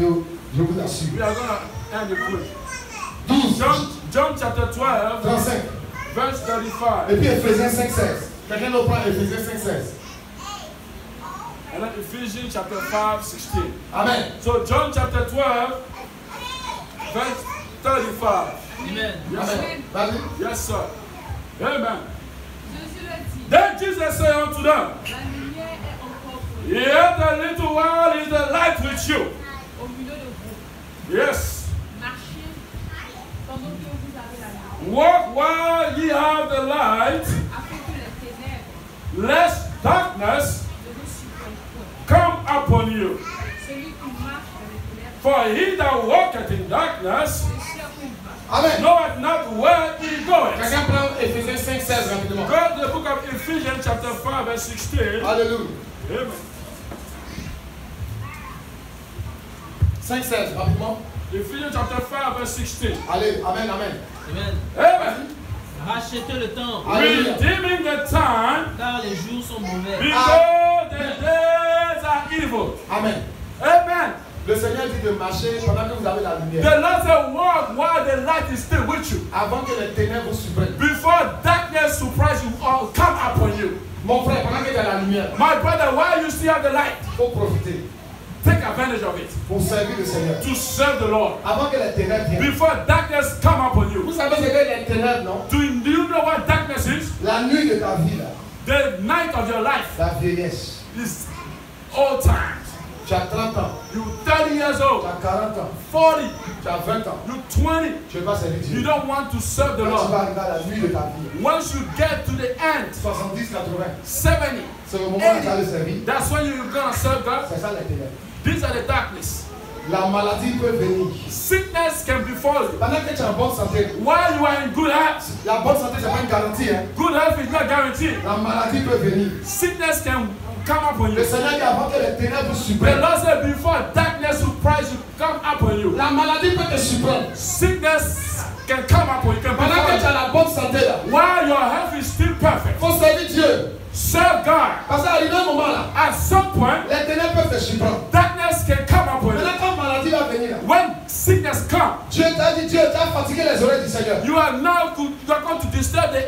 je vous assure. We are going to end the quiz. 12, John chapter 12, 35. verse 35. Et puis Éphésiens 5, 16. Quelqu'un nous prend Éphésiens 5, 16. And then Ephesians chapter 5, 16. Amen. So John chapter 12, verse 35. Amen. Yes, sir. Amen. Vas-y. Yes, sir. Amen. Jésus le dit, Then Jesus said unto them, la lumière est encore pour vous, yet a little while is the light with you. au milieu de vous. Yes. Marchez pendant que vous avez la lumière, Walk while ye have the light, afin que les ténèbres lest darkness ne vous surprennent point. come upon you. Celui qui marche dans les ténèbres, For he that walketh in darkness ne sait où il va. Amen. knoweth not where he goeth. Quelqu'un prend Éphésiens 5, 16 rapidement. Go to the book of Ephesians chapter 5 verse 16. Alléluia. Amen. 5, 16 rapidement. Ephesians chapter 5 verse 16. Allez, amen, amen. Amen. Amen. Rachetez le temps, Alléluia. Redeeming the time car les jours sont mauvais. because the days are evil. Amen. Amen. Le Seigneur dit de marcher pendant que vous avez la lumière. The Lord said, walk while the light is still with you. Avant que les ténèbres vous surprennent. Before darkness surprise you or come upon you. Mon frère, pendant que tu as la lumière, My brother, while you still have the light, il faut profiter take advantage of it pour servir le Seigneur. to serve the Lord. Avant que les ténèbres viennent. Before darkness come upon Vous you. savez ce que les ténèbres, non? Do you know what darkness is? La nuit de ta vie, là, The night of your life la vieillesse. is old times. Tu as 30 ans, You 30 years tu old, as 40 ans, 40, tu as 20 ans. you 20. Tu ne veux pas servir You Dieu. don't want to serve the Quand tu Lord. vas arriver à la nuit de ta vie, Once you get to the end, 70, 80, 70, c'est le moment où tu vas le servir. that's when you're gonna serve God. C'est ça les ténèbres. These are the darkness. La maladie peut venir. Sickness can befall you. Pendant que tu es en bonne santé, While you are in good health, la bonne santé, ce n'est pas une garantie. Hein. good health is not guaranteed. La maladie peut venir. Sickness can come upon Le you. Seigneur dit avant que les ténèbres vous The surprennent. Lord said, before darkness surprise you, come upon you. La maladie peut te surprendre. Sickness can come upon you. Can Pendant que tu befall as la bonne santé là, you. While your health is still perfect, il faut servir Dieu. serve God. Parce qu'à un moment là, At some point, les ténèbres peuvent te surprendre. darkness can come upon you. Maintenant, quand maladie va venir là, When sickness comes, Dieu t'a dit, Dieu t'a fatigué les oreilles du Seigneur. you are going to disturb the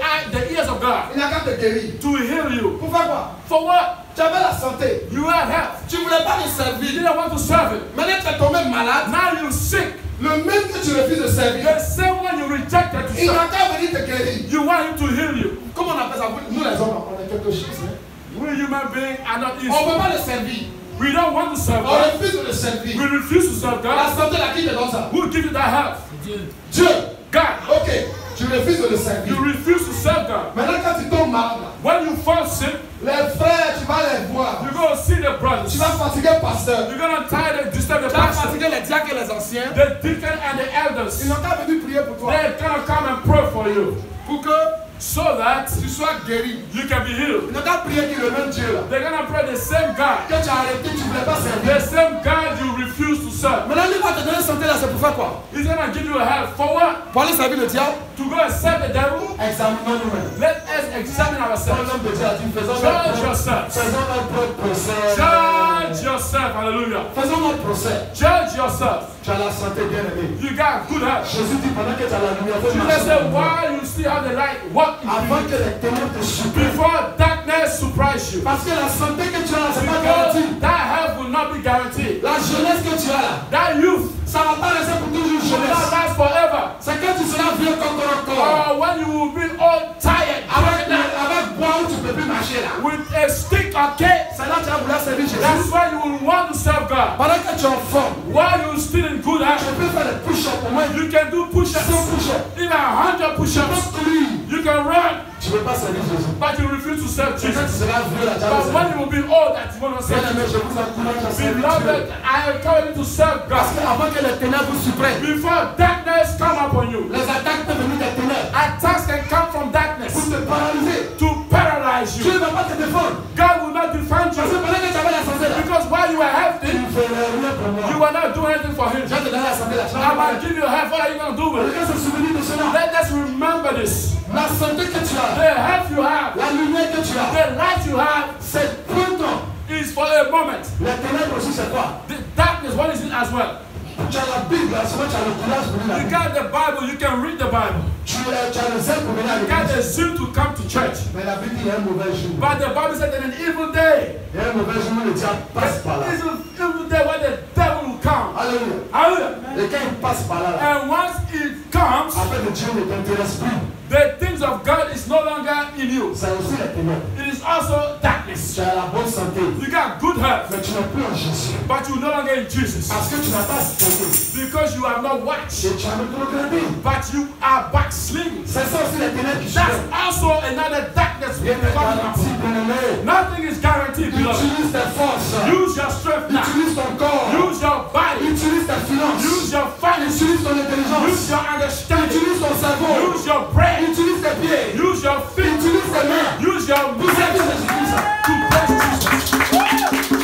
ears of God Il n'a qu'à te guérir. to heal you. Pour faire quoi? For what? Tu avais la santé. You had health. Tu ne voulais pas le You servir. didn't want to serve it. Maintenant tu es tombé malade. Now you're sick. Le même que tu refuses de servir. The same one you rejected to Il serve. n'a qu'à venir te guérir. You want him to heal you. Comment on appelle ça? Nous les hommes, on est quelque chose. Hein? We human beings are not On ne easy. peut pas le servir. We don't want to serve On God. refuse de le servir. We refuse to serve La God. santé, la qui te donne ça? Who give you that health? Dieu. Dieu. God. Ok, tu refuses de le servir. You refuse to serve God. Maintenant, quand tu tombes malade, là, When you fall sick, les frères, tu vas les voir. you go see the brothers. Tu vas fatiguer le pasteur. You're gonna tire the disturb the Tu vas pastor, fatiguer les diacres et les anciens. the deacon and the Ils elders. n'ont qu'à venir prier pour toi. They're gonna come and pray for you Pour que so that tu sois guéri. you can be healed. Ils n'ont qu'à prier qu'il le même Dieu là. They're gonna pray the same God, Que tu as arrêté, tu ne voulais pas servir. the same God you refuse to serve. Maintenant, lui va te donner santé là, c'est pour faire quoi? He's gonna give you a health for what? Pour aller servir le diable. To go and serve the devil. Examinons nous-mêmes. Let us examine Quand ourselves. l'homme de Dieu a dit, faisons Judge yourselves. notre procès. Judge yourself. Hallelujah. Faisons notre procès. Judge yourself. Tu as la santé bien aimée. You got good health. Jésus dit pendant que tu as la lumière, fais Jesus marcher. said, while you still have the light, walk in Avant it que les ténèbres te surprennent. before darkness surprise you. Parce que la santé que tu as là, c'est pas Because garanti. that health will not be guaranteed. La jeunesse que tu as là, That youth ça ne va pas rester pour toujours will not jeunesse. last forever. C'est quand tu seras vieux comme encore. Or when you will be all tired, Avec bois où tu ne peux plus marcher là. with a stick or cane, C'est là que tu vas vouloir servir Jésus. that's why you will want to serve God. Pendant que tu es en forme, While you're still in good tu health, peux faire des push-ups au moins. you can do 100 push-ups, push-ups. even 100 Tu push-ups. peux courir. You can run, Tu ne peux pas servir Jésus. but you refuse to serve Quand tu Jesus. seras vieux là, tu vas But when servir. you will be old, that you want to Bien serve aimé, Jesus. je vous encourage à servir Beloved, Dieu. I encourage you to serve Parce God. qu'avant que les ténèbres vous surprennent, Before darkness come upon you, les attaques peuvent venir des ténèbres attacks can come from darkness pour te paralyser. to paralyze Dieu you. ne va pas te défendre. God will not defend Parce que you pendant que tu avais la santé là, because while you were tu healthy, ne ferais rien pour moi. you were not doing anything for Him. Je vais te donner la santé là. Tu vas I'm voir. going to give you health. What are you going to do with it? Quelqu'un se souvient de cela. Let us remember this. La santé que tu as, The health you have, la lumière que tu as, the light you have c'est pour toi. is for a moment. Les ténèbres aussi, c'est quoi? The darkness, what is it as well? Tu as la Bible, là, souvent tu as le courage pour lire la You Bible. got the Bible, you can read the Bible. Tu as le zèle pour venir à You got l'église. the zeal to come to church. Mais la Bible dit il y a un mauvais jour. But the Bible said that in an evil day, Il y a un mauvais jour où le diable passe par là. it's an evil day when the devil will come. Alléluia. Hallelujah. Et quand il passe par là, And once it comes, après que Dieu ne t'intéresse plus, the things of God is no longer in you. c'est aussi les ténèbres. It is also darkness. Tu as la bonne santé, You got good health, mais tu n'es plus en Jésus. but you're no longer in Jesus. Parce que tu n'as pas stocké. Because you have not watched, Et tu as rétrogradé. but you are backsliding. C'est ça aussi les ténèbres qui That's surviennent. also another darkness Rien n'est coming garanti, up. bien-aimé. Nothing is guaranteed, beloved. Utilise tes forces. Use your strength now. Utilise ton corps. Use your body. Utilise tes finances. Use your finances. Utilise ton intelligence. Use your understanding. Utilise ton cerveau. Use your brain. Utilise tes pieds. Use your feet. Utilise tes mains. Use your Pour servir hands Jésus-Christ. to bless Jesus.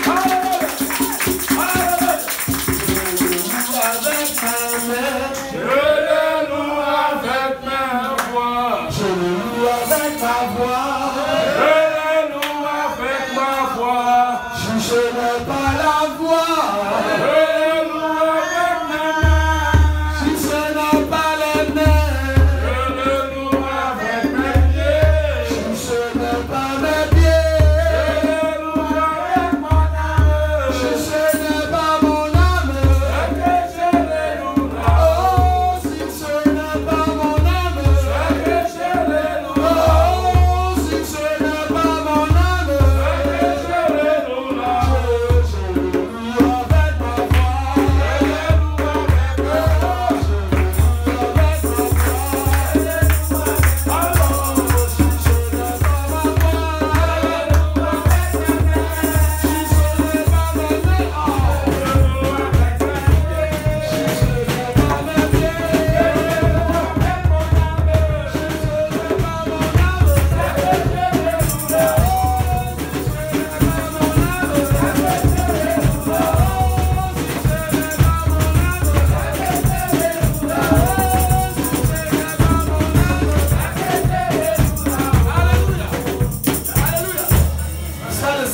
Hallelujah. Hallelujah. Je le loue avec ma voix. Je le loue avec ma voix. Je le loue avec ma voix. Je n'ai pas la voix. Je le loue avec mes mains. Si ce n'est pas les mains. Je le loue avec mes pieds. Si ce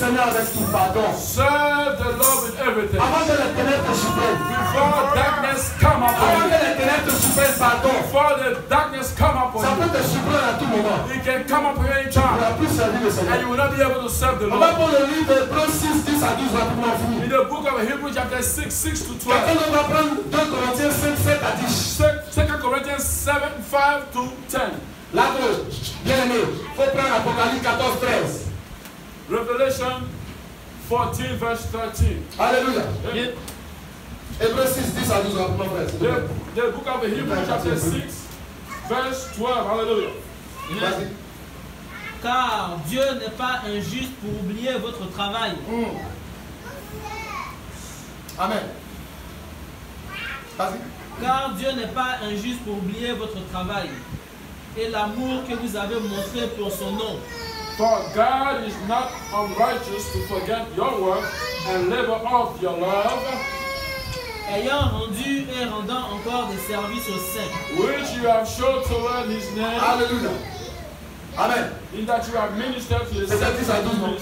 Seigneur avec tout pardon. Serve the Lord with everything. Avant que les ténèbres te suppriment. Before darkness come Avant upon que you. les ténèbres te suppriment, pardon. Before the darkness come Ça upon peut you. te supprimer à tout moment. It can come upon you Tu ne pourras anytime. plus servir le And Seigneur. you will not be able to serve the On va Lord. prendre le livre d'Hébreux 6, 10 à 12 rapidement fini. In the book of Hebrews chapter 6, 6 to Quelqu'un 12. d'autre va prendre 2 Corinthiens 5, 7 à 10. 2 Corinthians 7, 5 to 10. Là, bien aimé, il faut prendre Apocalypse 14, 13. Revelation 14 verse 13. Alléluia. The, Hébreux 6, 10 à 12 rapidement frère. the book of Hebrews chapter 6 verse 12. Hallelujah. Vas-y. Car Dieu n'est pas injuste pour oublier votre travail. Amen. Vas-y. Car Dieu n'est pas injuste pour oublier votre travail et l'amour que vous avez montré pour son nom. For God is not unrighteous to forget your work and labor of your love, Ayant rendu et rendant encore des services aux saints. which you have shown toward his name, Alléluia. Amen. in that you have ministered to the C'est saints. 10 à 12 non?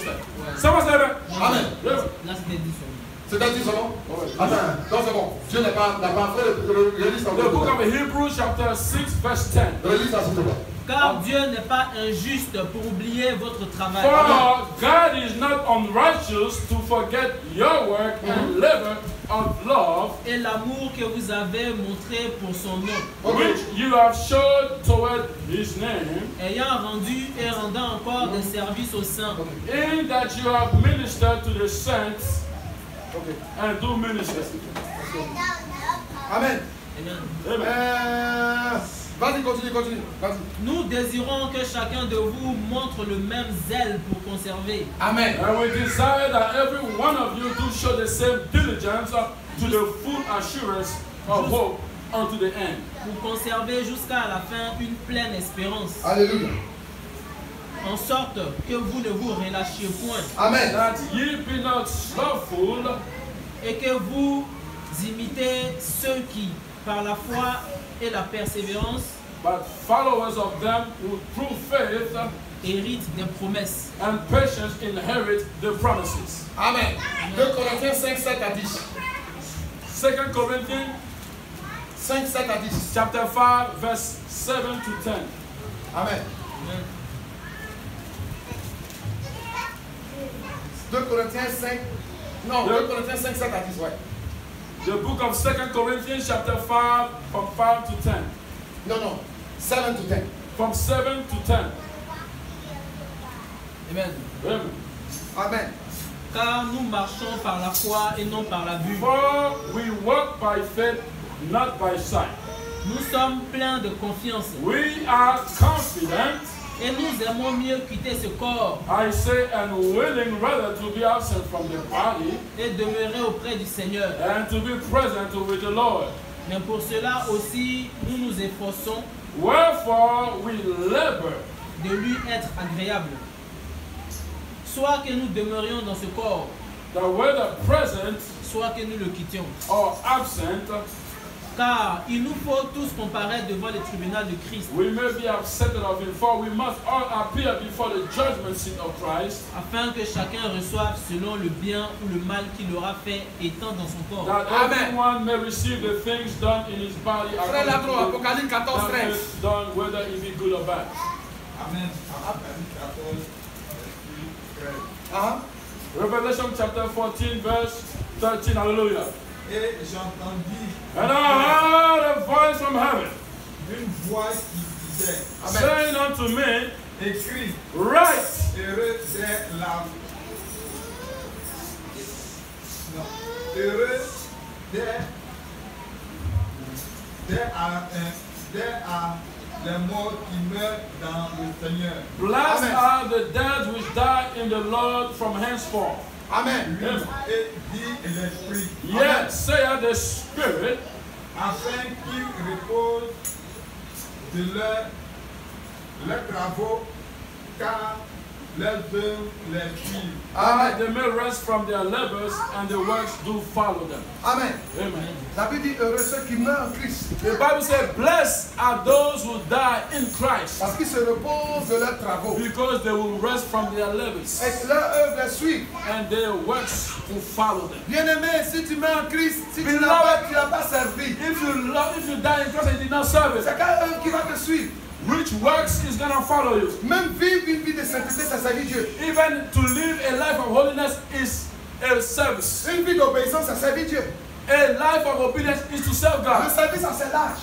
Someone say that. Amen. Yeah. Là, c'était dit sur C'est 10 seulement? Attends, non c'est bon. Dieu n'a pas fait relis ça. The book of Hebrews chapter 6 verse 10. Relis ça s'il te plaît. Car Dieu n'est pas injuste pour oublier votre travail. For God is not unrighteous to forget your work and labor of love, Et l'amour que vous avez montré pour son nom. which you have shown toward his name, Ayant rendu et rendant encore des services aux saints. in that you have ministered to the saints and do ministry. Amen. Amen. Amen. Vas-y, continue. Vas-y. Nous désirons que chacun de vous montre le même zèle pour conserver. Amen. And we desire that every one of you do show the same diligence to the full assurance of hope unto the end. Pour conserver jusqu'à la fin une pleine espérance. Alléluia. En sorte que vous ne vous relâchiez point. Amen. That ye be not slothful, Et que vous imitez ceux qui, par la foi et la persévérance, but followers of them who through faith héritent des promesses. and patience inherit the promises. Amen. 2 Corinthiens 5, 7 à 10. 2 Corinthians 5, 7 à 10. chapter 5 verse 7 to 10. Amen. Amen. 2 Corinthiens 5. Non, 2 Corinthiens 5, 7 à 10, ouais. The book of 2 Corinthians chapter 5 from 5 to 10. Non. 7 to 10. From 7 to 10. Amen. Amen. Amen. Car nous marchons par la foi et non par la vue. For we walk by faith, not by sight. Nous sommes pleins de confiance We are confident, et nous aimons mieux quitter ce corps I say, and willing rather to be absent from the body et demeurer auprès du Seigneur. and to be present with the Lord. Mais pour cela aussi, nous nous efforçons Wherefore we labor, de lui être agréable. Soit que nous demeurions dans ce corps, that whether present soit que nous le quittions. or absent, Car il nous faut tous comparaître devant le tribunal de Christ, we may be accepted of him, for we must all appear before the judgment seat of Christ, afin que chacun reçoive selon le bien ou le mal qu'il aura fait étant dans son corps. that Amen. everyone may receive the things done in his body Frère Lagro, according to Apocalypse 14, that 13. is done, whether it be good or bad. Amen. Revelation chapter 14 verse 13, hallelujah. Et j'entendis And I heard a voice from heaven une voix qui disait, saying unto me, écris, write, heureux des la... Non. Heureux les morts qui meurent dans le Seigneur. blessed Amen. are the dead which die in the Lord from henceforth. Amen. Lui et dit l'Esprit, Yet saith the Spirit, afin qu'ils reposent de leurs travaux, car let them let you. Amen. They may rest from their labors and the works do follow them. Amen. Amen. La Bible dit heureux ceux qui meurent en Christ. The Bible says, blessed are those who die in Christ, Parce qu'ils se reposent de leurs travaux. because they will rest from their labors Et leur œuvre les suit. and their works will follow them. Bien-aimé, si tu meurs en Christ, si tu Beloved, n'as pas servi, If you die in Christ and did not serve it, c'est quelle œuvre qui va te suivre? which works is going to follow you? Même vivre une vie de sainteté, ça servir Dieu. Even to live a life of holiness is a service. Une vie d'obéissance, ça servir Dieu. A life of obedience is to serve Le God. service, ça c'est large.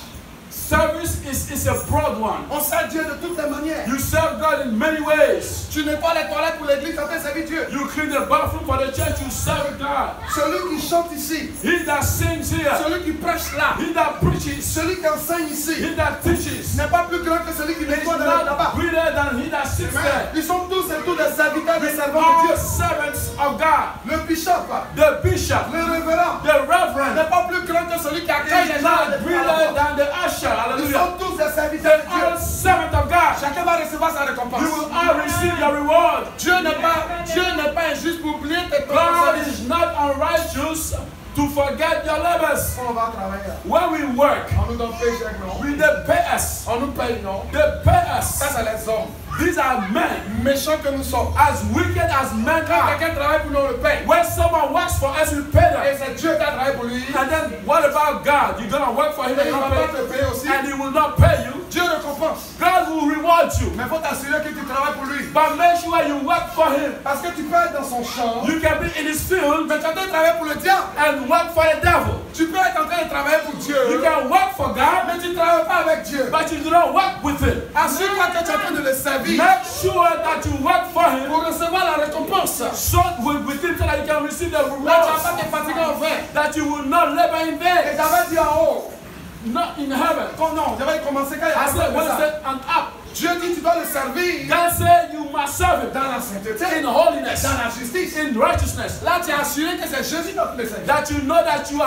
Service is a broad one. On sert Dieu de toutes les manières. You serve God in many ways. Tu nettoies les toilettes pour l'église, ça fait servir Dieu. You clean the bathroom for the church, you serve God. Celui qui chante ici, He that sings here, celui qui prêche là, he that preaches, celui qui enseigne ici, he that teaches, n'est pas plus grand que celui qui is nettoie dans le not tabac. greater than he that sits there. Ils sont tous et tous des serviteurs, des servants de All Dieu. servants of God. Le bishop, The bishop, le révérend, the reverend, n'est pas plus grand que celui qui accueille les is gens. not greater than the usher. Ils Hallelujah. sont tous des serviteurs They're de Dieu. all servants of God. Chacun va recevoir sa You récompense. will all receive your reward. Dieu n'est pas injuste pour oublier tes God propres is not unrighteous to forget your labors. On va travailler. When we work, On nous donne paye chaque non. we they pay us. On nous paye non. They pay Ça, us. c'est les hommes. These are men. Méchants que nous sommes. As wicked as men Quand are. quelqu'un travaille pour nous, on le paye. When someone works for us, we pay Et them. c'est Dieu qui a travaillé pour lui. And then what about God? You're gonna work for him Et and il ne va not pas pay, te payer aussi. and he will not pay you. Dieu récompense. God will reward you. Mais il faut t'assurer que tu travailles pour lui. But make sure you work for him. Parce que tu peux être dans son champ, You can be in his field mais tu es en train de travailler pour le diable. and work for the devil. Tu peux être en train de travailler pour Dieu, You can work for God, mais tu ne travailles pas avec Dieu. but you do not work with him. Assure-toi que tu es en train de le servir Make sure that you work for him pour recevoir la récompense. so with him so that you can receive the Là, tu ne vas rewards. pas te fatiguer en vain. That you will not labor in Et vain. j'avais dit en haut, Not in heaven. non, j'avais commencé quand il y I avait said, when ça. it said and up, Dieu dit tu dois le servir God said you must serve him dans la sainteté, in holiness, dans la justice. in righteousness. Là, tu es assuré que c'est Jésus notre Seigneur. That you know that you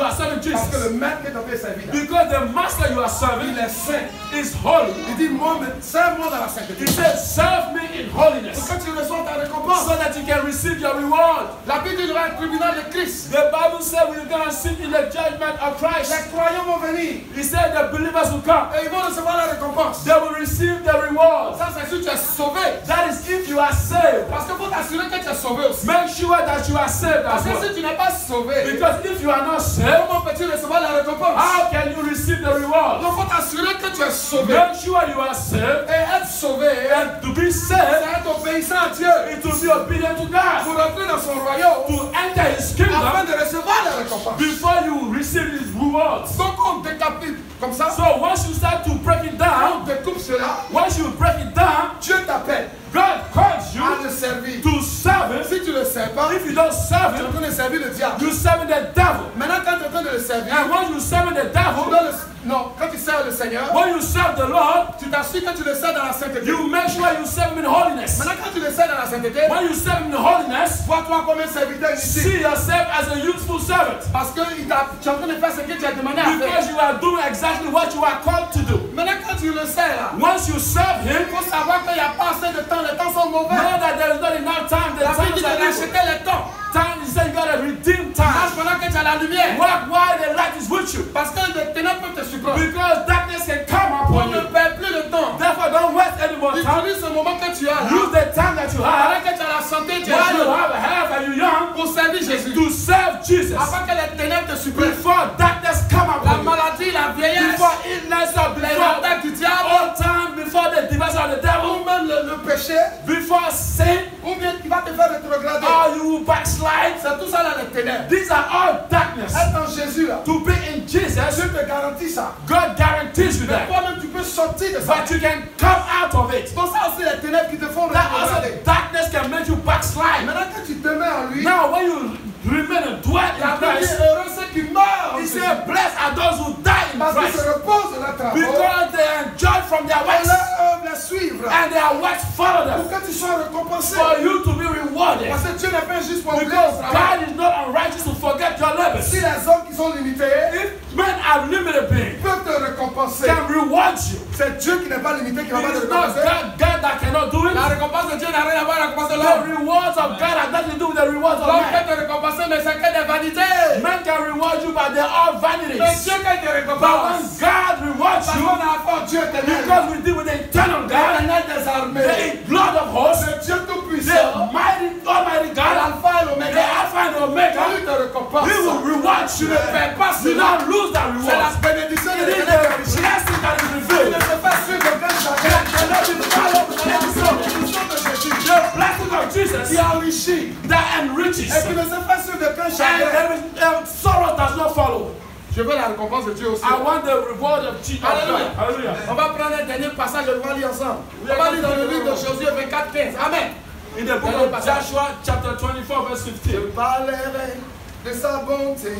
are serving Parce que le Jesus. maître qui est en train de servir, là, Because the master you are serving il est saint. is holy. Il dit, moi, serve-moi dans la sainteté. He said, serve me in Pour holiness que tu reçoives ta récompense. so that you can receive your reward. La Bible dit, il y aura un tribunal de Christ. The Bible said we're going to sit in the judgment of Christ. Les croyants vont venir He said the believers will come. et ils vont recevoir la récompense. They will receive the reward. Ça, c'est si tu es sauvé. That is if you are saved. Parce qu'il faut t'assurer que tu es sauvé aussi. Make sure that you are saved Parce as que well. si tu n'es pas sauvé, Because if you are not saved, comment peux-tu recevoir la récompense? how can you receive the reward? Donc, il faut t'assurer que tu es sauvé. Make sure you are saved. Et être sauvé, And to be c'est saved, être obéissant à Dieu. it will be obedient to God. Pour entrer dans son royaume, To enter his afin kingdom de recevoir la récompense. before you receive his rewards. Donc, on décapite comme ça. So once you start to break it down, On découpe cela. once you break it down, Dieu t'appelle God calls you à le servir. to serve him. Si tu ne le sers pas, If you don't serve tu es en him, train de servir le diable. you serve the devil. Maintenant, quand tu es en train de le servir, And when you serve the tu devil, dois non, quand tu sers le Seigneur, when you serve the Lord, tu t'assures que tu le sers dans la sainteté. you make sure you serve him in holiness. Maintenant, quand tu le sers dans la sainteté, When you serve him in holiness, vois-toi comme un serviteur inutile. see yourself as a useful servant. Parce que tu es en train de faire ce que tu as demandé à faire. Because you are doing exactly what you are called to do. Maintenant, quand tu le sers là, Once you serve il him, faut savoir qu'il n'y a pas assez de temps. Les temps sont mauvais. know that there is not enough time. The La Bible times dit de are evil. racheter les temps. Time is saying you gotta redeem Marche time. pendant que tu as la lumière. Work while the light is with you. Parce que les ténèbres peuvent te surprendre. Because darkness can come On upon ne you. perd plus de temps. Therefore, don't waste any more time. Utilise ce moment que tu as là. Use the time that you have Pendant que tu as la santé, tu es while you jeune. have a health and you're young Pour servir Jésus. to serve Jesus. Afin que les ténèbres te suppriment. Before darkness come La upon you. maladie, la vieillesse, Before illness or les before attaques du diable, all time, before the device of the devil, ou même le péché, before sin, ou bien qui va te faire rétrograder. or you will backslide. C'est tout ça là, les ténèbres. These are all darkness. Être en Jésus là, To be in Jesus, Dieu te garantit ça. God guarantees you Mais that. toi-même, tu peux sortir de ça. But you can come out of it. C'est pour ça aussi les ténèbres qui te font That also rétrograder. darkness can make you backslide. Maintenant que tu te mets en lui, Now, when you remain and dwell la in Bible dit Christ, heureux ceux qui meurent. en he Jésus. said, blessed are those who die in Parce qu'ils Christ se reposent de leur travail. because they enjoy from their Et works leur œuvre les suivre. and their works follow Pour them que tu sois récompensé. for you to be rewarded. Parce que Dieu n'est pas juste pour oublier Because ton travail. God is not unrighteous to forget your labors. Si les hommes qui sont limités If men are limited beings peuvent te récompenser, can reward you, C'est Dieu qui n'est pas limité, qui va pas It te is not récompenser. God that cannot do it. La récompense de Dieu n'a rien à voir avec la récompense de The l'homme. rewards of God have nothing to do with the rewards of L'homme peut man. te récompenser, mais c'est que des vanités. Men can reward you, but they are Mais vanities. Dieu quand il te But when récompense, God rewards parce you, qu'on a affaire au Dieu éternel, because we deal with the eternal God, l'éternel des armées, the blood of hosts, le Dieu the tout-puissant, mighty, almighty God, l'alpha et the l'oméga, Alpha and quand Omega, il te récompense, He will reward tu you. ne perds pas You cela. don't lose that C'est la reward. bénédiction de It is l'éternel. the blessing that is Tu ne revealed. peux pas suivre quelqu'un chacun. Cannot be followed by the Bénédiction de Jésus The blessing of qui Jesus enrichit that enriches. et qui ne se fait suivre quelqu'un And chacun. there is, sorrow does not follow. Je veux la récompense de Dieu aussi. I want the reward of Jesus. Alléluia. Hallelujah. On va prendre un dernier passage et on va lire ensemble. On va lire dans le livre de Josué 24:15. Amen. In the book of Joshua, chapter 24, verse Je 15. parlerai de sa bonté,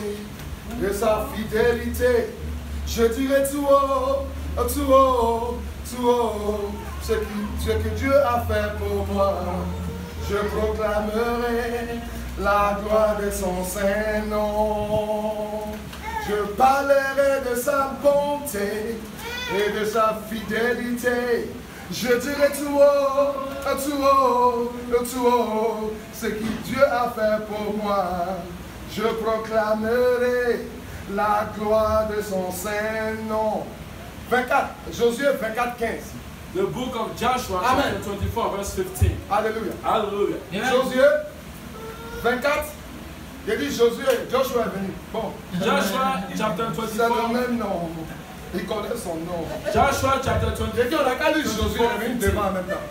de sa fidélité. Je dirai tout haut, tout haut, tout haut, ce que Dieu a fait pour moi. Je proclamerai la gloire de son saint nom. Je parlerai de sa bonté et de sa fidélité. Je dirai tout haut, tout haut, tout haut, ce que Dieu a fait pour moi. Je proclamerai la gloire de son saint nom. 24, Josué 24:15. The book of Joshua, Amen. chapter 24, verse 15. Alléluia. Hallelujah. Josué 24. J'ai dit Josué, Joshua est venu. Bon, Joshua, chapter c'est le 24. même nom. Il connaît son nom. Joshua, chapter J'ai dit, 24. on a qu'à lire Josué, il est venu devant en même temps.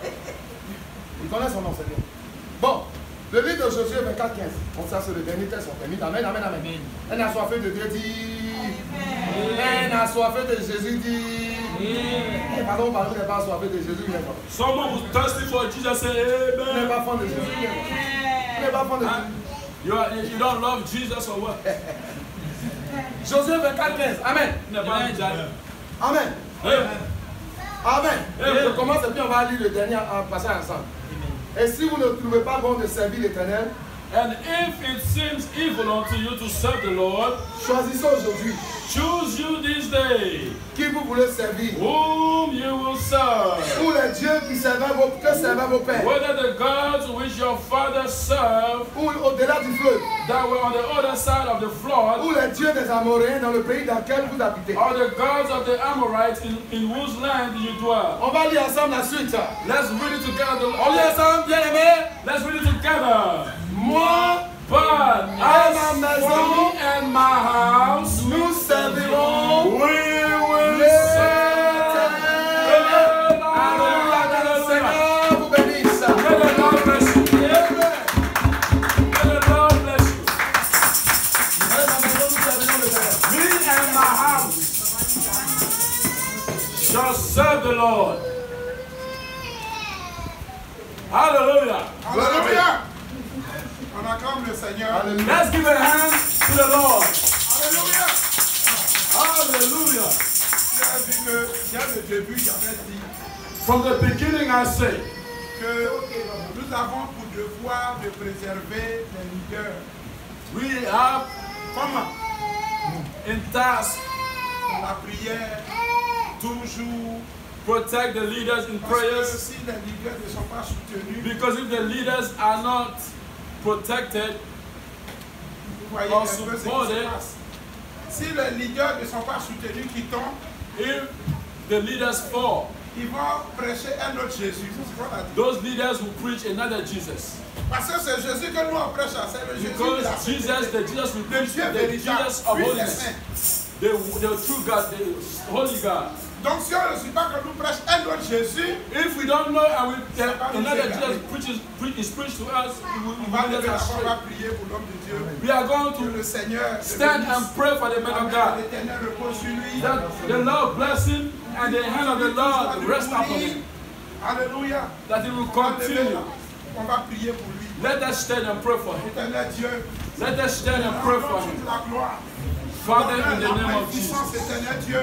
Il connaît son nom, c'est bien. Bon, le livre de Josué 24:15. On sait c'est le dernier texte, on termine. Amen, amen, amen. Un assoiffé de Dieu dit. Un assoiffé de Jésus dit. Pardon, pardon, n'est pas assoiffé de Jésus, il n'est pas. Someone who's thirsty for Jesus say, Il n'est Amen. pas fan de Jésus, il n'est pas. Il n'est pas fan de Jésus. You don't love Jesus or what? Josué 24:15. Amen. Amen. Amen. Je commence et puis on va lire le dernier passage ensemble. Et si vous ne trouvez pas bon de servir l'Éternel, And if it seems evil unto you to serve the Lord, choisissez aujourd'hui choose you this day qui vous voulez servir. whom you will serve. Ou les dieux qui servaient vos pères. Whether the gods which your fathers served Ou au-delà du fleuve. that were on the other side of the flood, Ou les dieux des Amoréens dans le pays dans lequel vous habitez. or the gods of the Amorites in whose land you dwell. On va lire ensemble la suite. Let's read it together. On lit ensemble, bien aimé. Let's read it together. Moi, But à ma as maison, for me and my house, nous servirons we will l'Éternel. serve. Alléluia, que le Seigneur vous bénisse. May the Lord bless you. Amen. May the Lord bless you. À ma maison, nous servirons l'Éternel. Me and my house shall serve the Lord. Hallelujah. Alléluia. On acclame le Seigneur. Alléluia. Let's give a hand to the Lord. Alléluia. Hallelujah. J'ai vu que dès le début, j'avais dit From the beginning, I say que nous avons pour devoir de préserver les leaders. we have Comment? in task Dans la prière, toujours. protect the leaders in Parce que prayers, si les leaders ne sont pas soutenus, because if the leaders are not protected, vous voyez or un peu ce qui se supported, passe. Si les leaders ne sont pas soutenus, qui tombent, if the leaders fall, ils vont prêcher un autre Jésus. C'est ce qu'on a dit. those leaders will preach another Jesus. Parce que c'est Jésus que nous on prêche, c'est le Jésus de Because la Jesus, sainteté. the Jesus we Le preach, Dieu the véritable, Jesus of lui est holiness, saint. the true God, the holy God. Donc si on ne suit pas que nous prêche un autre Jésus, If we don't know and pas nous another égarer. Jesus is preached to us, we on va will lever get la us voix, on straight. va prier pour l'homme de Dieu. We are going Que to le Seigneur le stand bénisse. and pray for the man of Amen. God. L'Éternel repose sur lui. That the Lord bless him and the hand of the Lord rest upon him. Alléluia. That he will On va lever continue. là. On va prier pour lui. Let us stand and pray for him. Éternel Dieu, Let us stand and pray for rendons him. toute la gloire. Father, in the La name of puissance, Jesus. Éternel Dieu,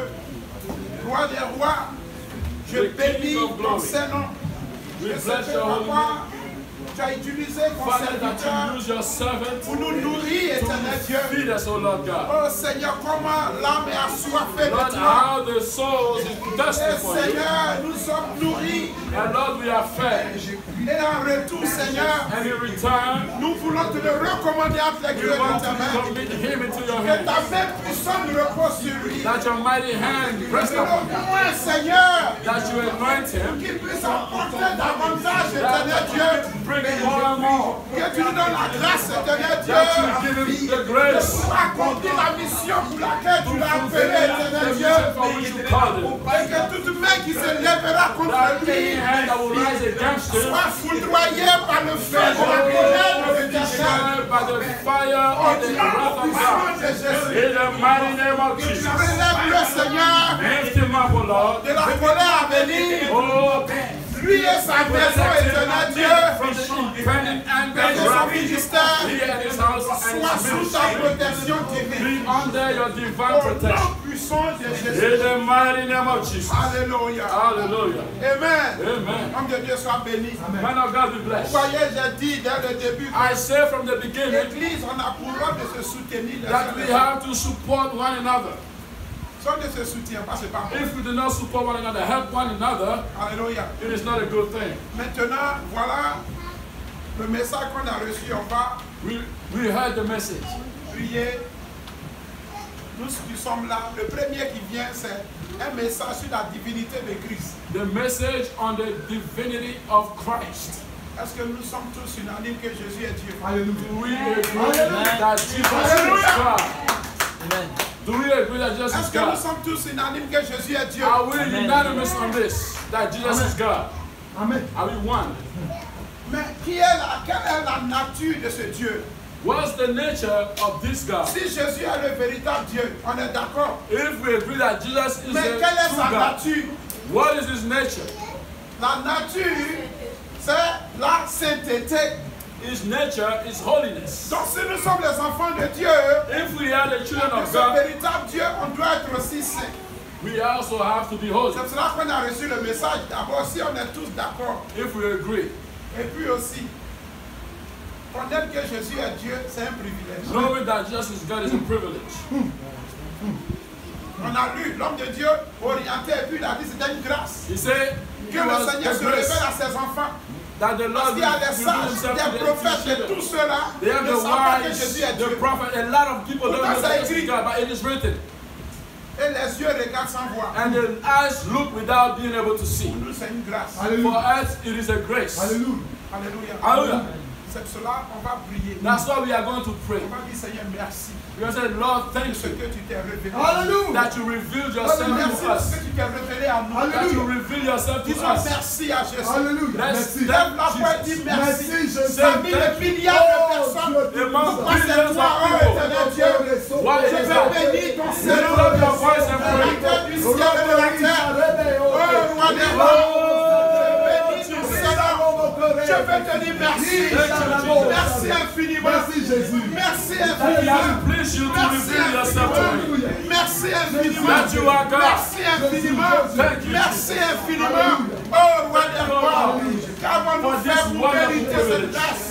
roi des rois, je The King bénis of ton glory. Saint-Nom. We Je sais bless que your holy papa, tu as utilisé ton Father, that serviteur you use your servant pour nous nourrir, éternel Dieu. to feed us, O Lord God. Oh Seigneur, comment l'âme est assoiffée de Lord, toi. how the soul is thirsty Et for you. Seigneur, nous sommes nourris. And Lord, we are fed. Et en retour, Seigneur, And in return, nous voulons te le recommander entre les we griffes want de ta to main. commit him into your Que ta hands. main puissante repose sur lui. That your mighty hand rest Que upon him. le point, Seigneur, That you anoint him. qu'il puisse emporter davantage, That éternel you Dieu. bring more and more. Que tu nous donnes la grâce, éternel Dieu. That you give him the grace. Pour accomplir la mission pour laquelle tu l'as appelé, éternel The Dieu. mission for which you called him. Et que toute main qui se lèvera contre That lui any hand that will rise against him soit foudroyée par le feu de la colère de l'éternel. destroyed by the fire of the wrath of God. De Jésus. In the mighty name of Tu Jesus. relèves le Seigneur Lift him up, O Lord. de la colère à venir. Oh, Lui et sa maison, éternel Dieu. from the impending anger, Que son wrath, ministère he and his house and soit his sous ta ministry protection divine. be under your divine Au protection. nom puissant de Jésus. In the mighty name of Jesus. Alléluia. Hallelujah. Amen. Amen. Homme de Dieu soit béni. Man of God be Vous blessed. voyez, j'ai dit dès le début I que say from the beginning l'Église, on a pour rôle de se soutenir les uns that we les autres. have to support one another. Si on ne se soutient pas, c'est pas bon. If we do not support one another, help one another, Alléluia. it is not a good thing. Maintenant, voilà le message qu'on a reçu. On va We heard the message. prier. Nous qui sommes là, le premier qui vient, c'est un message sur la divinité de Christ. The message on the divinity of Christ. Est-ce que nous sommes tous unanimes que Jésus est Dieu? Do we agree that Jesus is God? Amen. Do we agree that Jesus is Est-ce que nous God? sommes tous unanimes que Jésus est Dieu? Are we unanimous on this? That Jesus is God? Amen. Are we one? Mais quelle est la nature de ce Dieu? What's the nature of this God? Si Jésus est le véritable Dieu, on est d'accord. If we agree that Jesus is Mais the quelle est true sa God, nature? what is his nature? La nature, c'est la sainteté. His nature is holiness. Donc si nous sommes les enfants de Dieu, If we are the children de of ce God, véritable Dieu, on doit être aussi saint. we also have to be holy. C'est pour cela qu'on a reçu le message. D'abord, si on est tous d'accord. If we agree. Et puis aussi, connaître que Jésus est Dieu, c'est un privilège. Knowing that Jesus is God is a privilege. On a lu l'homme de Dieu orienté et puis il a dit c'était une grâce. He said Que it le was Seigneur the se révèle grace à ses enfants. that the Parce Lord qu'il y a des revealed sages, himself des to prophètes the et tous children. ceux-là They are ne the savent pas que Jésus wise, est the Dieu. prophet. A lot of people don't know Pourtant, ça that Jesus écrit. is God, but it is written. Et les yeux regardent sans voir. And the eyes look without being able to see. Pour nous, c'est une grâce. For Alléluia. us, it is a grace. Alléluia. Alléluia. Hallelujah. C'est pour cela qu'on va prier. That's why we are going to pray. On va dire Seigneur, merci We are saying, Lord, de thank ce you que tu t'es révélé. Alléluia. that you revealed yourself Merci to de us. ce que tu t'es révélé à nous. Alléluia. That you reveal yourself to Disons us. merci à Jésus. Alléluia. Let's Merci. Lève la voix et thank dis Jesus. merci. Merci, Jésus. Parmi les milliards de personnes, Among pourquoi c'est billions toi, of oh people. éternel Dieu? Why Je is vais that? bénir ton Lift Seigneur, up your voice and pray. créateur du ciel et de la terre. Oh, roi des rois, je bénis ton Seigneur. Je vais te dire merci. Merci infiniment. Merci, Jésus. Merci That infiniment. it please you to Merci reveal yourself to me. infiniment. Merci infiniment. That you are God. Merci infiniment. Thank you, Merci infiniment. Oh, roi des rois. Qu'avons-nous For fait this pour wonderful mériter cette privilege. grâce?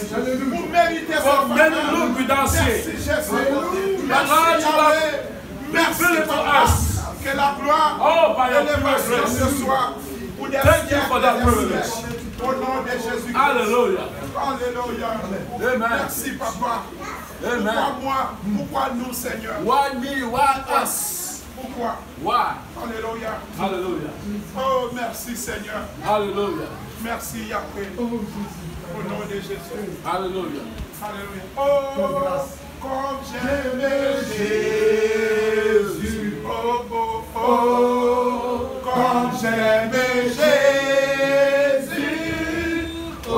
Pour mériter cette For many faveur? look without Merci seeing. Jésus. Lord, Merci you Yahweh. have Merci revealed to Papa. us. Que la gloire Oh, by et your l'élévation grace. ce soir. Pour des Thank you siècles for that et des privilege. siècles. Au nom de Jésus-Christ. Hallelujah. Alléluia. Amen. Merci Papa. Pourquoi Amen. moi? Pourquoi nous Seigneur? Why me? Why us? Pourquoi? Why? Alléluia. Hallelujah. Oh merci Seigneur. Hallelujah. Merci Yahweh. Au nom de Jésus. Hallelujah. Alléluia. Oh, comme j'aime Jésus. Oh, oh, oh, comme j'aime Jésus. Oh,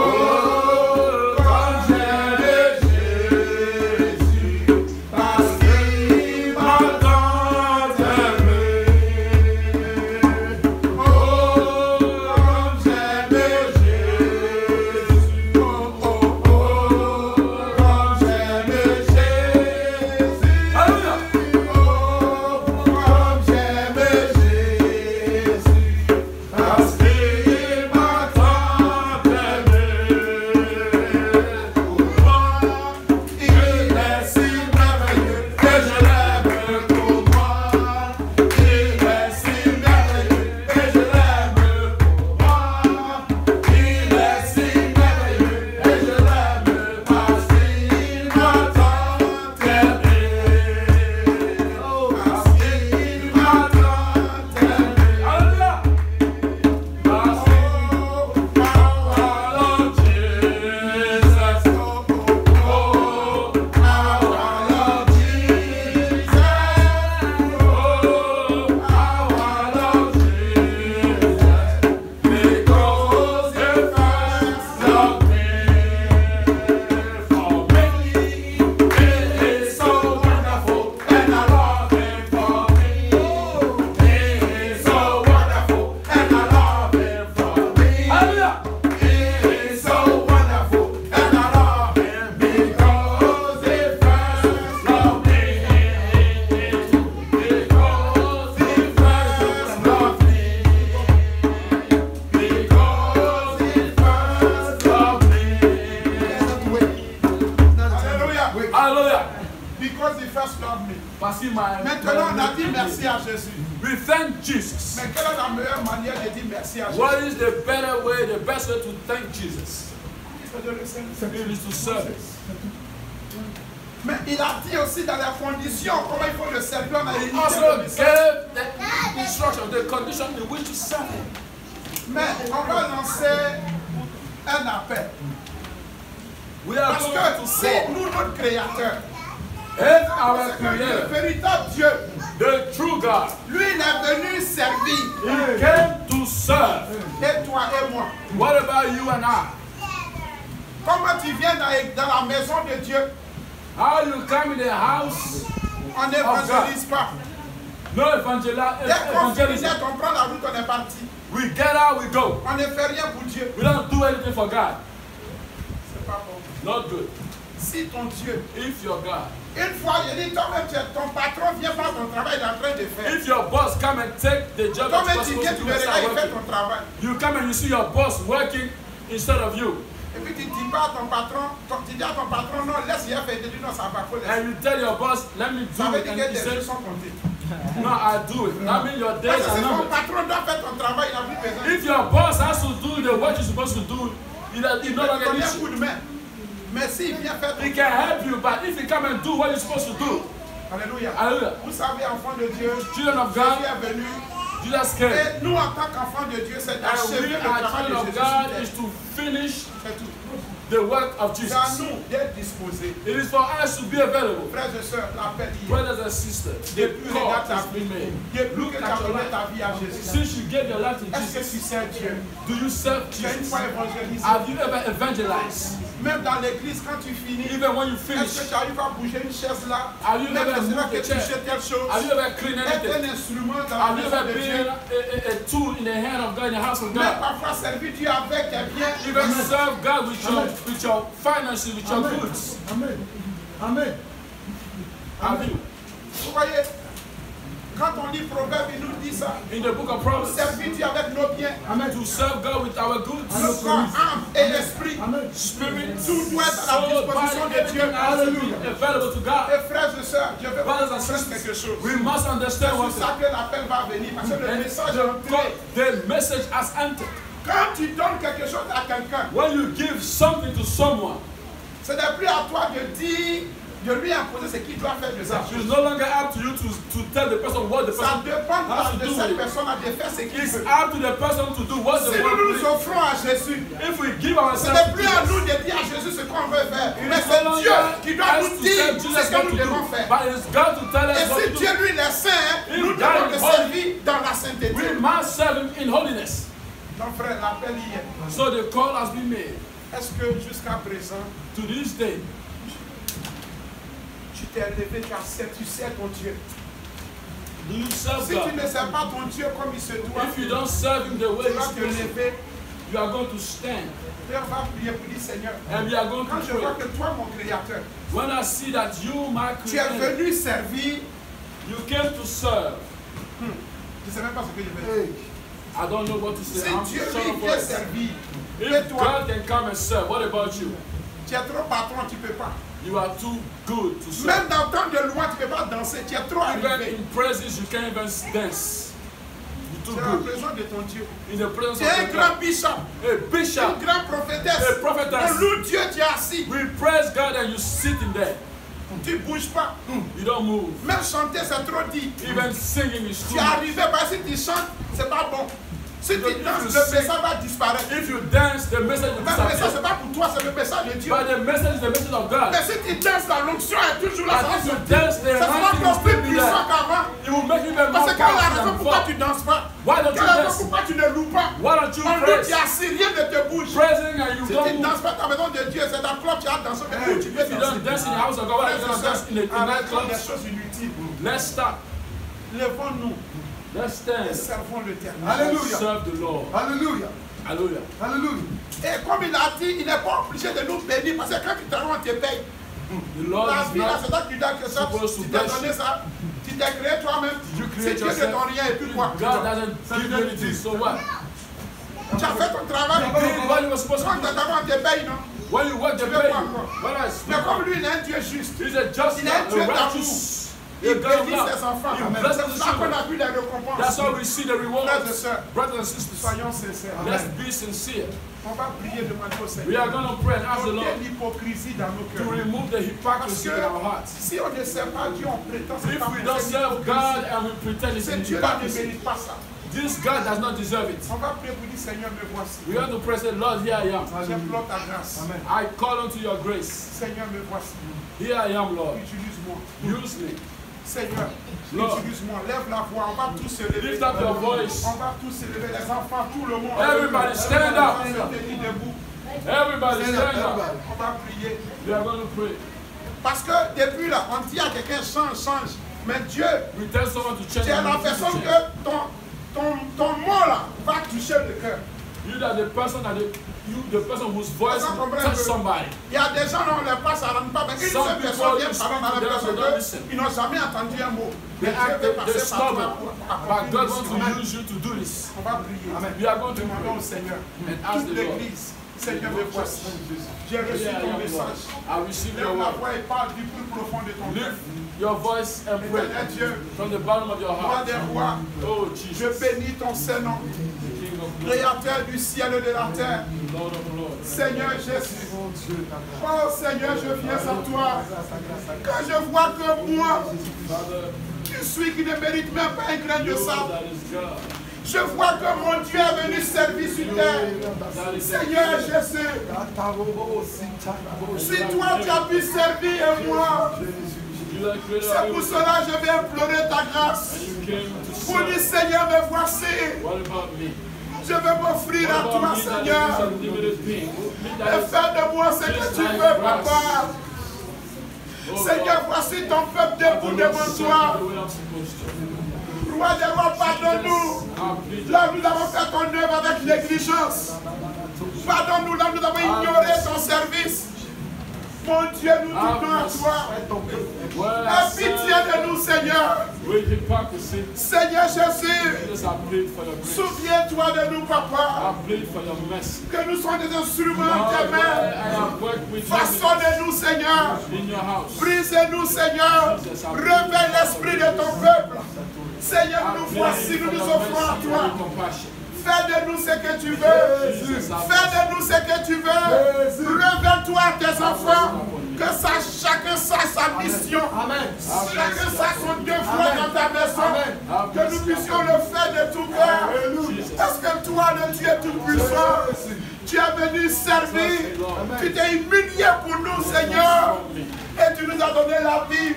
comme j'aime Jésus. Parce qu'il m'a tant aimé. Oh, comme j'aime Jésus. Oh, oh, oh, comme j'aime Jésus. Hallelujah. Oh, comme j'aime Jésus. Because he first loved me. Parce qu'il m'a Maintenant, on a dit merci à Jésus. We thank Jesus. Mais quelle est la meilleure manière de dire merci à Jésus? What is the better way, the best way to thank Jesus? C'est de le servir. It is to serve. Mais il a dit aussi dans les conditions comment il faut le servir. On a He dit also gave the instruction, the condition in which to serve him. mais on va lancer un appel. We are Parce going que to si say, nous, notre Créateur, if our c'est que le Creator, véritable Dieu, the true God, lui, il est venu servir. He came to serve. Et toi et moi. What about you and I? Comment tu viens dans la maison de Dieu? How you come in the house? On n'évangélise pas. No evangelism. Dès qu'on finit, on prend la route, on est parti. We get out, we go. On ne fait rien pour Dieu. We don't do anything for God. C'est pas bon. Not good. Si ton Dieu, If your God, une fois, il dit, toi-même, ton patron vient faire ton travail, il est en train de faire. if your boss come and take the job that Toi-même, you're tu supposed viens, to tu do le and regardes, start il fait working, ton travail. you come and you see your boss working instead of you. Et puis tu dis pas à ton patron, tu dis à ton patron, non, laisse rien faire. Il dit, non, ça va pas laisser. And you tell your boss, let me Ça do veut it. dire And que he tes jours says, sont comptés. no, I do it. That means your days Parce que are si ton numbered. patron doit faire ton travail, il n'a plus besoin. If your boss has to do the work you're supposed to do, he no Il longer donne needs un coup you. de main. Mais s'il vient faire ton He can help you, but if he come and do what you're supposed to do, Alléluia. hallelujah. Vous savez, enfants de Dieu, Children of Jésus God, est venu. Jesus came. Et nous, en tant qu'enfants de Dieu, c'est And d'achever we le are travail children de of God Jésus. is to finish C'est tout. the work of C'est à Jesus. nous d'être disposés. It is for us to be available. Frères et sœurs, l'appel hier. Brothers and sisters, the Depuis call regarde ta has vie, been made. depuis que tu as donné ta vie à Jésus, Since you gave your life to est-ce que Jesus, tu sers Dieu? do you serve Tu as une Jesus? fois évangélisé. Have you ever evangelized? Même dans l'église, quand tu finis, Even when you est-ce que finish, tu arrives à bouger une chaise là? have you Même ever que c'est là moved que the tu chair? jettes quelque chose. Have you ever cleaned Être anything? un instrument dans la Have you maison ever de been Dieu. a tool in the hand of God, in the house of Même God? parfois servir Dieu avec tes biens. Even serve God with your finances, with your goods. Amen. Amen. Have you? Vous voyez, quand on lit Proverbe, il nous dit ça. In the book of Proverbs, Servir Dieu avec nos biens, to serve God with our goods, notre corps, âme et l'esprit. Amen. spirit, Tout doit être à la soul, disposition body, de Dieu. everything has to be available to God. Et frères et sœurs, je veux Brothers vous and faire sisters, quelque chose. we must C'est understand pour one thing. ça que l'appel va venir. Parce que le And message est entré. the message has entered. Quand tu donnes quelque chose à quelqu'un, When you give something to someone, ce n'est plus à toi de dire, de lui imposer ce qu'il doit faire de ça. it's no longer up to you to tell the person what the Ça person dépend has to de do cette with it. personne de faire ce qu'il It's veut. up to the person to do what Si they nous want to nous do. offrons à Jésus, If we give ce ourselves n'est to plus à nous Jesus, de dire à Jésus ce qu'on veut faire, it mais is c'est no Dieu longer qui doit us nous to dire tell ce Jesus que what nous to devons do, faire. but it's God to tell Et us what si to Dieu do. lui est saint, If nous God devons le is holy, servir dans la sainteté. We must serve Him in holiness. Donc frère, l'appel hier. So the call has been made. Est-ce que jusqu'à présent, To this day, tu t'es élevé, tu sais ton Dieu? do you serve Si tu God? ne sais pas ton Dieu comme il se doit, If you don't serve Him the way tu He's vas te supposed to, lever you are going to stand et on va prier pour dire Seigneur. and we are going Quand to je vois pray. que toi, mon Créateur, When I see that you, my tu es Creator, venu servir, you came to serve, je ne sais même pas ce que je vais dire. I don't know what to Si say. I'm Dieu short lui of vient words. servir, et If toi, God can come and serve, what about you? tu es trop patron, tu ne peux pas. You are too good to serve. Même dans le temps de loin, tu ne peux pas danser, tu es trop Even arrivé. in praises, you can't even dance. You're Tu too es en good. présence de ton Dieu. In the presence Tu es un of grand God. bishop, A une bishop, grande prophétesse. a prophetess. On loue Dieu, tu es assis. We praise God and you sit in there. Tu ne bouges pas. You don't move. Même chanter, c'est trop dit. Even singing is Tu too es much. arrivé parce que si tu chantes, c'est pas bon. Si tu danses, le message va disparaître. If you dance, the message will Mais le message, ce disappear. n'est pas pour toi, c'est le message de Dieu. But the message is the message of God. Mais si tu danses, la l'onction est toujours là. But if you Ça dance, the sera anointing will encore plus still be puissant there. qu'avant. It will make you even more Parce que quelle est la powerful raison than pourquoi before. tu ne danses pas? Why don't you Quelle est la raison dance? pourquoi tu ne loues pas? Why don't you En route, praise? tu es assis, rien ne te bouge. Praising and you Si tu don't ne move. danses pas dans la maison de Dieu, c'est ta club, tu as dansé, mais où tu peux If you don't dance in the house of God, why don't you dance in the Arrêtons nightclub? des choses inutiles. Let's stop. Levons-nous Let's et stand. servons l'Éternel. Alléluia. Serve the Lord. Alléluia. Hallelujah. Alléluia. Et comme il a dit, il n'est pas obligé de nous bénir parce que quand tu travailles, on te paye. The Lord La is vie là, not c'est toi qui donnes que ça. supposed to Tu t'es bless donné ça. Tu t'es créé toi-même. You Si create Dieu ne yourself. donne rien, et puis quoi? God doesn't give you anything, so what? Tu as fait ton travail. You did what you were supposed Quand to tu do. travailles, on te paye, non? When you work, they Tu pay veux you. pas encore. Voilà, Mais comme lui, il est un Dieu juste. He's a just Il est un God, Dieu a d'amour. righteous. Il A God of bénit love. ses enfants. He Amen. blesses C'est his ça qu'on children. a vu les récompenses. That's how we see the Frères et rewards. sœurs, Brothers and sisters, soyons sincères. let's be sincere. On va prier, demander au We Seigneur. are going to pray and ask the Ôtez Lord l'hypocrisie dans nos to cœurs. remove the Parce hypocrisy in our que hearts. si on ne sert pas Dieu, on prétend c'est If pas we possible. don't serve God and we pretend it's Ce in Dieu-là ne hypocrisy, mérite pas ça. this God does not deserve it. On va prier pour dire Seigneur, me voici. We have to pray, say, Lord, here I am. J'implore ta grâce. I call unto your grace. Seigneur, me voici. Here I am, Lord. Utilise-moi. Use me. Seigneur, Lord. utilise-moi. Lève la voix. On va tous se lever. Lift up your voice. On va tous se lever. Les enfants, tout le monde. Everybody stand up. On va se tenir debout. Everybody stand up. On va prier. We are going to pray. Parce que depuis là, on dit à quelqu'un change, change. Mais Dieu, We tell someone to change. tu es la and personne change. que ton mot là va toucher le cœur. You are the person the person whose voice will touch somebody. Il y a des gens dont les pas ça rentre pas, mais une Some seule people, personne vient you parler speak dans to la them, personne they don't listen. qu'ils n'ont jamais entendu un mot. They Mais Dieu act, veut they're passer par toi stubborn. pour But accomplir God une wants mission. to use you to do this. On va prier. We are going to Demandons au pray Seigneur. and ask Toute the Lord. l'église, Seigneur, me voici. J'ai reçu Here I ton am, Lord. message. I receive your Lève la word. voix et parle du plus profond de ton cœur. Lift your voice and pray Éternel Dieu, from the bottom of your roi heart. des rois, Oh, je Jesus, bénis ton Saint-Nom, the King of glory, Créateur du ciel et de la terre. Lord of lords. Seigneur Jésus, oh Seigneur, je viens à toi. Quand je vois que moi, Father, qui suis qui ne mérite même pas un grain de you sable, that is God. je vois que mon Dieu est venu servir sur terre. That is Seigneur Jésus, si toi tu as pu servir et moi, You are creator c'est of pour everything. cela que je vais implorer ta grâce. You came to Pour dire serve. Seigneur, me voici. What about me? Je vais m'offrir What à about toi, me that is Seigneur. a limited being? Me Et that is fais de moi ce que tu veux, Papa. oh, Seigneur, voici ton peuple debout devant toi. Roi des rois, pardonne-nous. Là, nous avons fait ton œuvre avec négligence. Pardonne-nous, là, nous avons ignoré ton service. Mon Dieu, nous tournons à toi. Aie pitié de nous, Seigneur. With hypocrisy, Seigneur Jésus, Jesus, I plead for your grace. souviens-toi de nous, Papa. I plead for your mercy. Que nous soyons des instruments Lord, en tes where mains. I have worked with you Façonne-nous, Seigneur. in your house. Brise-nous, Seigneur. Révèle l'esprit de ton peuple. Seigneur, nous voici, nous nous offrons à toi. Fais de nous ce que tu veux. Fais de nous ce que tu veux. Révèle-toi à tes enfants. Que chacun sache sa mission. Chacun sache son devoir dans ta maison. Que nous puissions le faire de tout cœur. Parce que toi, le Dieu tout-puissant, tu es venu servir. Tu t'es humilié pour nous, Seigneur. Et tu nous as donné la vie.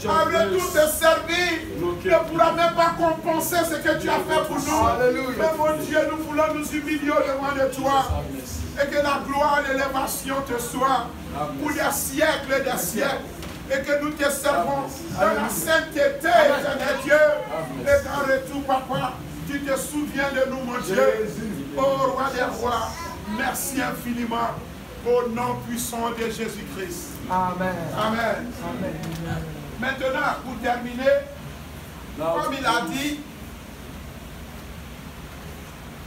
En retour de servir, ne pourra même pas compenser ce que tu as fait pour nous. Mais mon Dieu, nous voulons nous humilier devant de toi. Et que la gloire et l'élévation te soient pour des siècles et des siècles. Et que nous te servons dans la sainteté, éternel Dieu. Et qu'en retour, Papa, tu te souviens de nous, mon Dieu. Ô roi des rois, merci infiniment. Au nom puissant de Jésus-Christ. Amen. Amen. Maintenant, pour terminer, comme il a dit,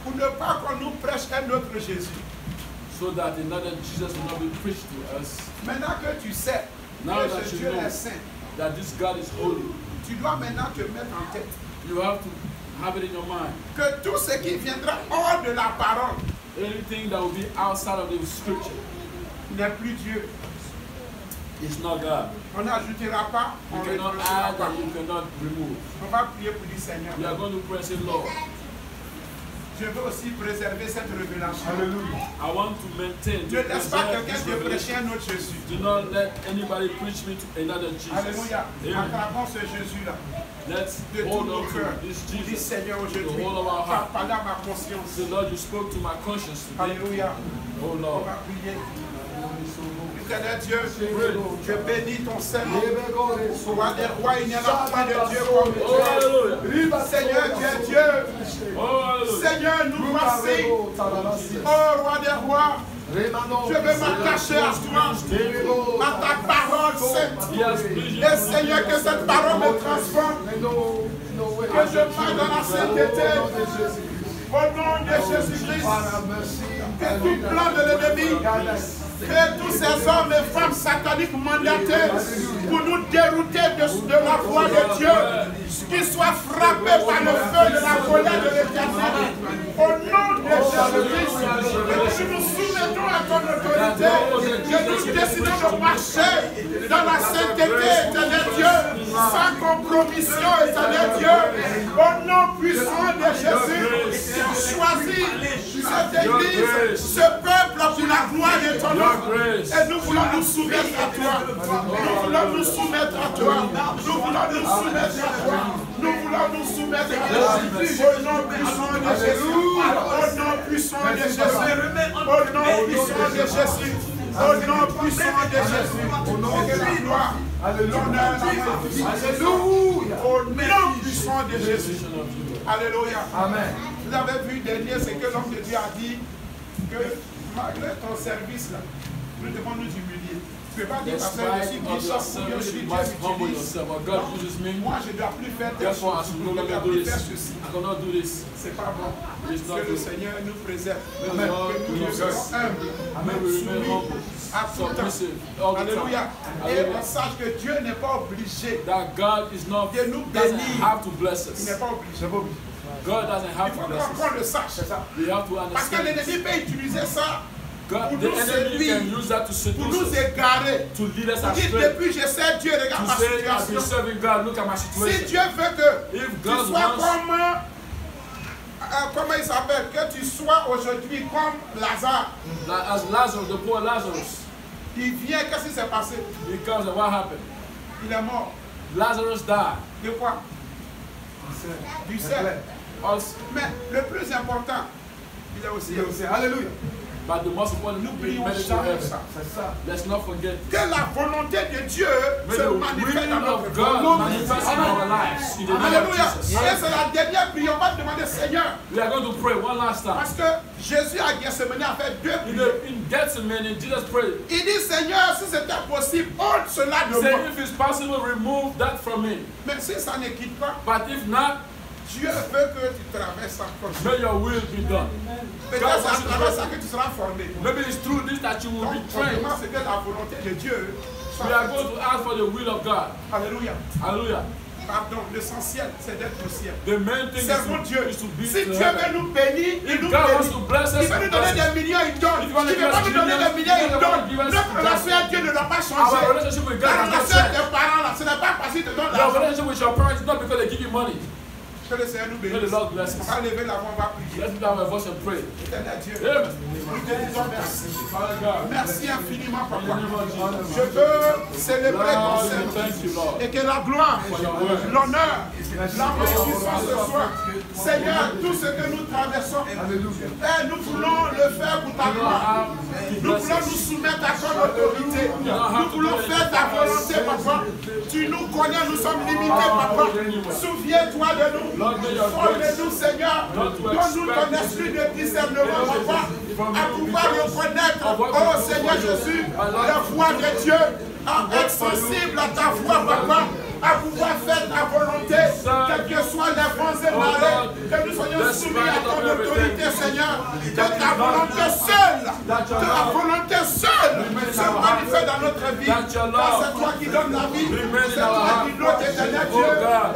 pour ne pas qu'on nous prêche un autre Jésus. So that another Jesus will not be preached to us. Maintenant que tu sais Now que that ce you Dieu know est saint, that this God is holy, tu dois maintenant te mettre en tête you have to have it in your mind. que tout ce qui viendra hors de la parole Anything that will be outside of the scripture n'est plus Dieu. is not God. On n'ajoutera pas, on You ne cannot retirera add pas. and you cannot remove. On va prier pour dire Seigneur. We are going to pray and say, Lord, Je veux aussi préserver cette révélation. I want to maintain, Ne to laisse pas preserve quelqu'un this te prêcher revelation. un autre Jésus. Do not let anybody preach me to another Jesus. Alléluia. Amen. Attrapons ce Jésus-là. Let's De tout hold nos on cœurs. to this Dis Jesus. Seigneur The aujourd'hui, whole of our tu as heart. parlé à ma conscience. Say, Lord, you spoke to my conscience today. Alléluia. Oh On Lord. va prier. Éternel Dieu, je bénis ton Seigneur. Roi des rois, il n'y en a point de Dieu comme Oh, hallelujah. Dieu. Seigneur, tu es Dieu. Oh, hallelujah. Seigneur, nous voici. Oh, roi des rois, je veux m'attacher à toi, à ta parole sainte. He has pleased you Et to Seigneur, que cette parole me transforme. Que je marche dans la sainteté. Au nom de Jésus-Christ. Que tout plan de l'ennemi Que tous ces hommes et femmes sataniques mandatés pour nous dérouter de la voie de Dieu, qu'ils soient frappés par le feu de la colère de l'Éternel. Au nom de Jésus-Christ, nous nous soumettons à ton autorité, que nous décidons de marcher dans la sainteté, éternel Dieu, sans compromission, éternel Dieu. Au nom puissant de Jésus, choisis cette église, ce peuple pour la gloire de ton nom. Et nous voulons nous soumettre à toi. Nous voulons nous soumettre à toi. Nous voulons nous soumettre à toi. Nous voulons nous soumettre à toi. Au nom puissant de Jésus. Au nom puissant de Jésus. Au nom puissant de Jésus. Au nom puissant de Jésus. Au nom de la gloire. L'honneur, alléluia. Au nom puissant de Jésus. Alléluia. Amen. Vous avez vu dernier, c'est que l'homme de Dieu a dit que malgré ton service là, nous devons nous humilier. Tu ne peux pas dire parce que je suis bishop ou bien je suis Dieu m'utilise. Moi je ne dois plus faire telle chose. Je ne dois plus faire ceci. C'est pas bon. Que le Seigneur nous préserve. Amen. Que nous soyons humbles, soumis à tout temps. Alléluia. Et on sache que Dieu n'est pas obligé de nous bénir. Il n'est pas obligé. God doesn't have to bless us. Il faut qu'on le sache. We have to Parce que understand. l'ennemi peut utiliser ça God, pour the nous enemy séduire, can use that to pour seduce nous us, égarer. to lead us Pour dire astray, depuis je sais Dieu, regarde to ma say, I've been situation. serving God, look at my Si situation. Dieu veut que If tu God sois wants, comme, comment il s'appelle, que tu sois aujourd'hui comme Lazare, as Lazarus, the poor Lazarus, il vient, qu'est-ce qui s'est passé? because of what happened, Il est mort. Lazarus died. De quoi? Du sel. Also, Mais le plus important, il est aussi. Alléluia. but the most important thing N'oublions is jamais heaven. ça. C'est ça. Let's not forget. Que la volonté de Dieu May se the manifeste will dans notre of vie. God manifest in our lives. In the name of Alléluia. Jesus. Et c'est la dernière prière. On va demander, Seigneur, We are going to pray one last time. parce que Jésus à Gethsemane a fait deux prières. In Gethsemane, Jesus prayed. Il dit, Seigneur, si c'était possible, ôte cela de Say, moi. if it's possible, remove that from me. Mais si ça ne quitte pas, But if not, Dieu veut que tu traverses ça comme ça. may your will be done. Peut-être c'est à travers ça que tu seras formé. Maybe it's through this that you will Donc, be trained. vraiment, c'est que la volonté de Dieu soit We are faite. going to ask for the will of God. Alléluia. Hallelujah. Pardon, l'essentiel, c'est d'être au ciel. The main thing C'est mon Dieu. is to be Si to Dieu heaven. veut nous bénir, il If nous God wants bénit. to bless us, Il veut nous donner des millions, il donne. If Il you want ne to veut pas bless nous donner des millions, il millions, donne. give us Notre relation avec Dieu ne doit pas our changer. relationship with La God does not relation avec change. tes parents, là, ce n'est pas parce qu'ils te donnent Your l'argent. relationship with your parents is not because they give you money. Que le Seigneur nous May the bénisse. Lord bless On us. va lever la voix, on va prier. Let's lift our voice and pray. Éternel Dieu, Amen. nous te disons merci. Father God, Merci infiniment, in the Papa. name of Jesus. Je veux célébrer ton Lord, we service. thank you, Lord. Et que la gloire, For your word. l'honneur, la bénédiction ce soir, Seigneur, tout ce que nous traversons, nous voulons le faire pour ta gloire. Nous voulons nous soumettre à ton autorité. Nous voulons faire ta volonté, Papa. Tu nous connais, nous sommes limités, Papa. Souviens-toi de nous. Forme-nous, Seigneur. Donne-nous ton esprit de discernement, Papa, à pouvoir reconnaître, oh Seigneur Jésus, la voix de Dieu, à être sensible à ta voix, Papa, à pouvoir faire ta volonté, quels que soient les vents et marées, que nous soyons soumis à ton autorité, Seigneur, que ta volonté seule se manifeste dans notre vie, car c'est toi qui donnes la vie, c'est toi qui donnes éternel Dieu,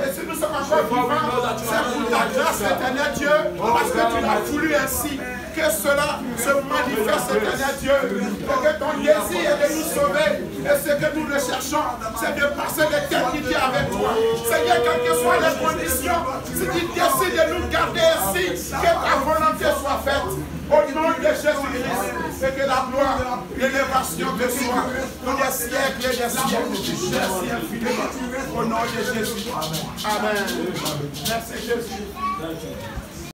et si nous sommes encore vivants, c'est pour ta grâce, éternel Dieu, parce que tu l'as voulu ainsi, que cela se manifeste, éternel Dieu, et que ton désir est de nous sauver, et ce que nous recherchons, c'est de passer l'éternité avec toi. Seigneur, quelles que soient les conditions, si tu décides de nous garder ici, que ta volonté soit faite. Au nom de Jésus-Christ, et que la gloire, l'élévation te soit pour des siècles et des siècles. Merci infiniment. Au nom de Jésus. Amen. Merci Jésus.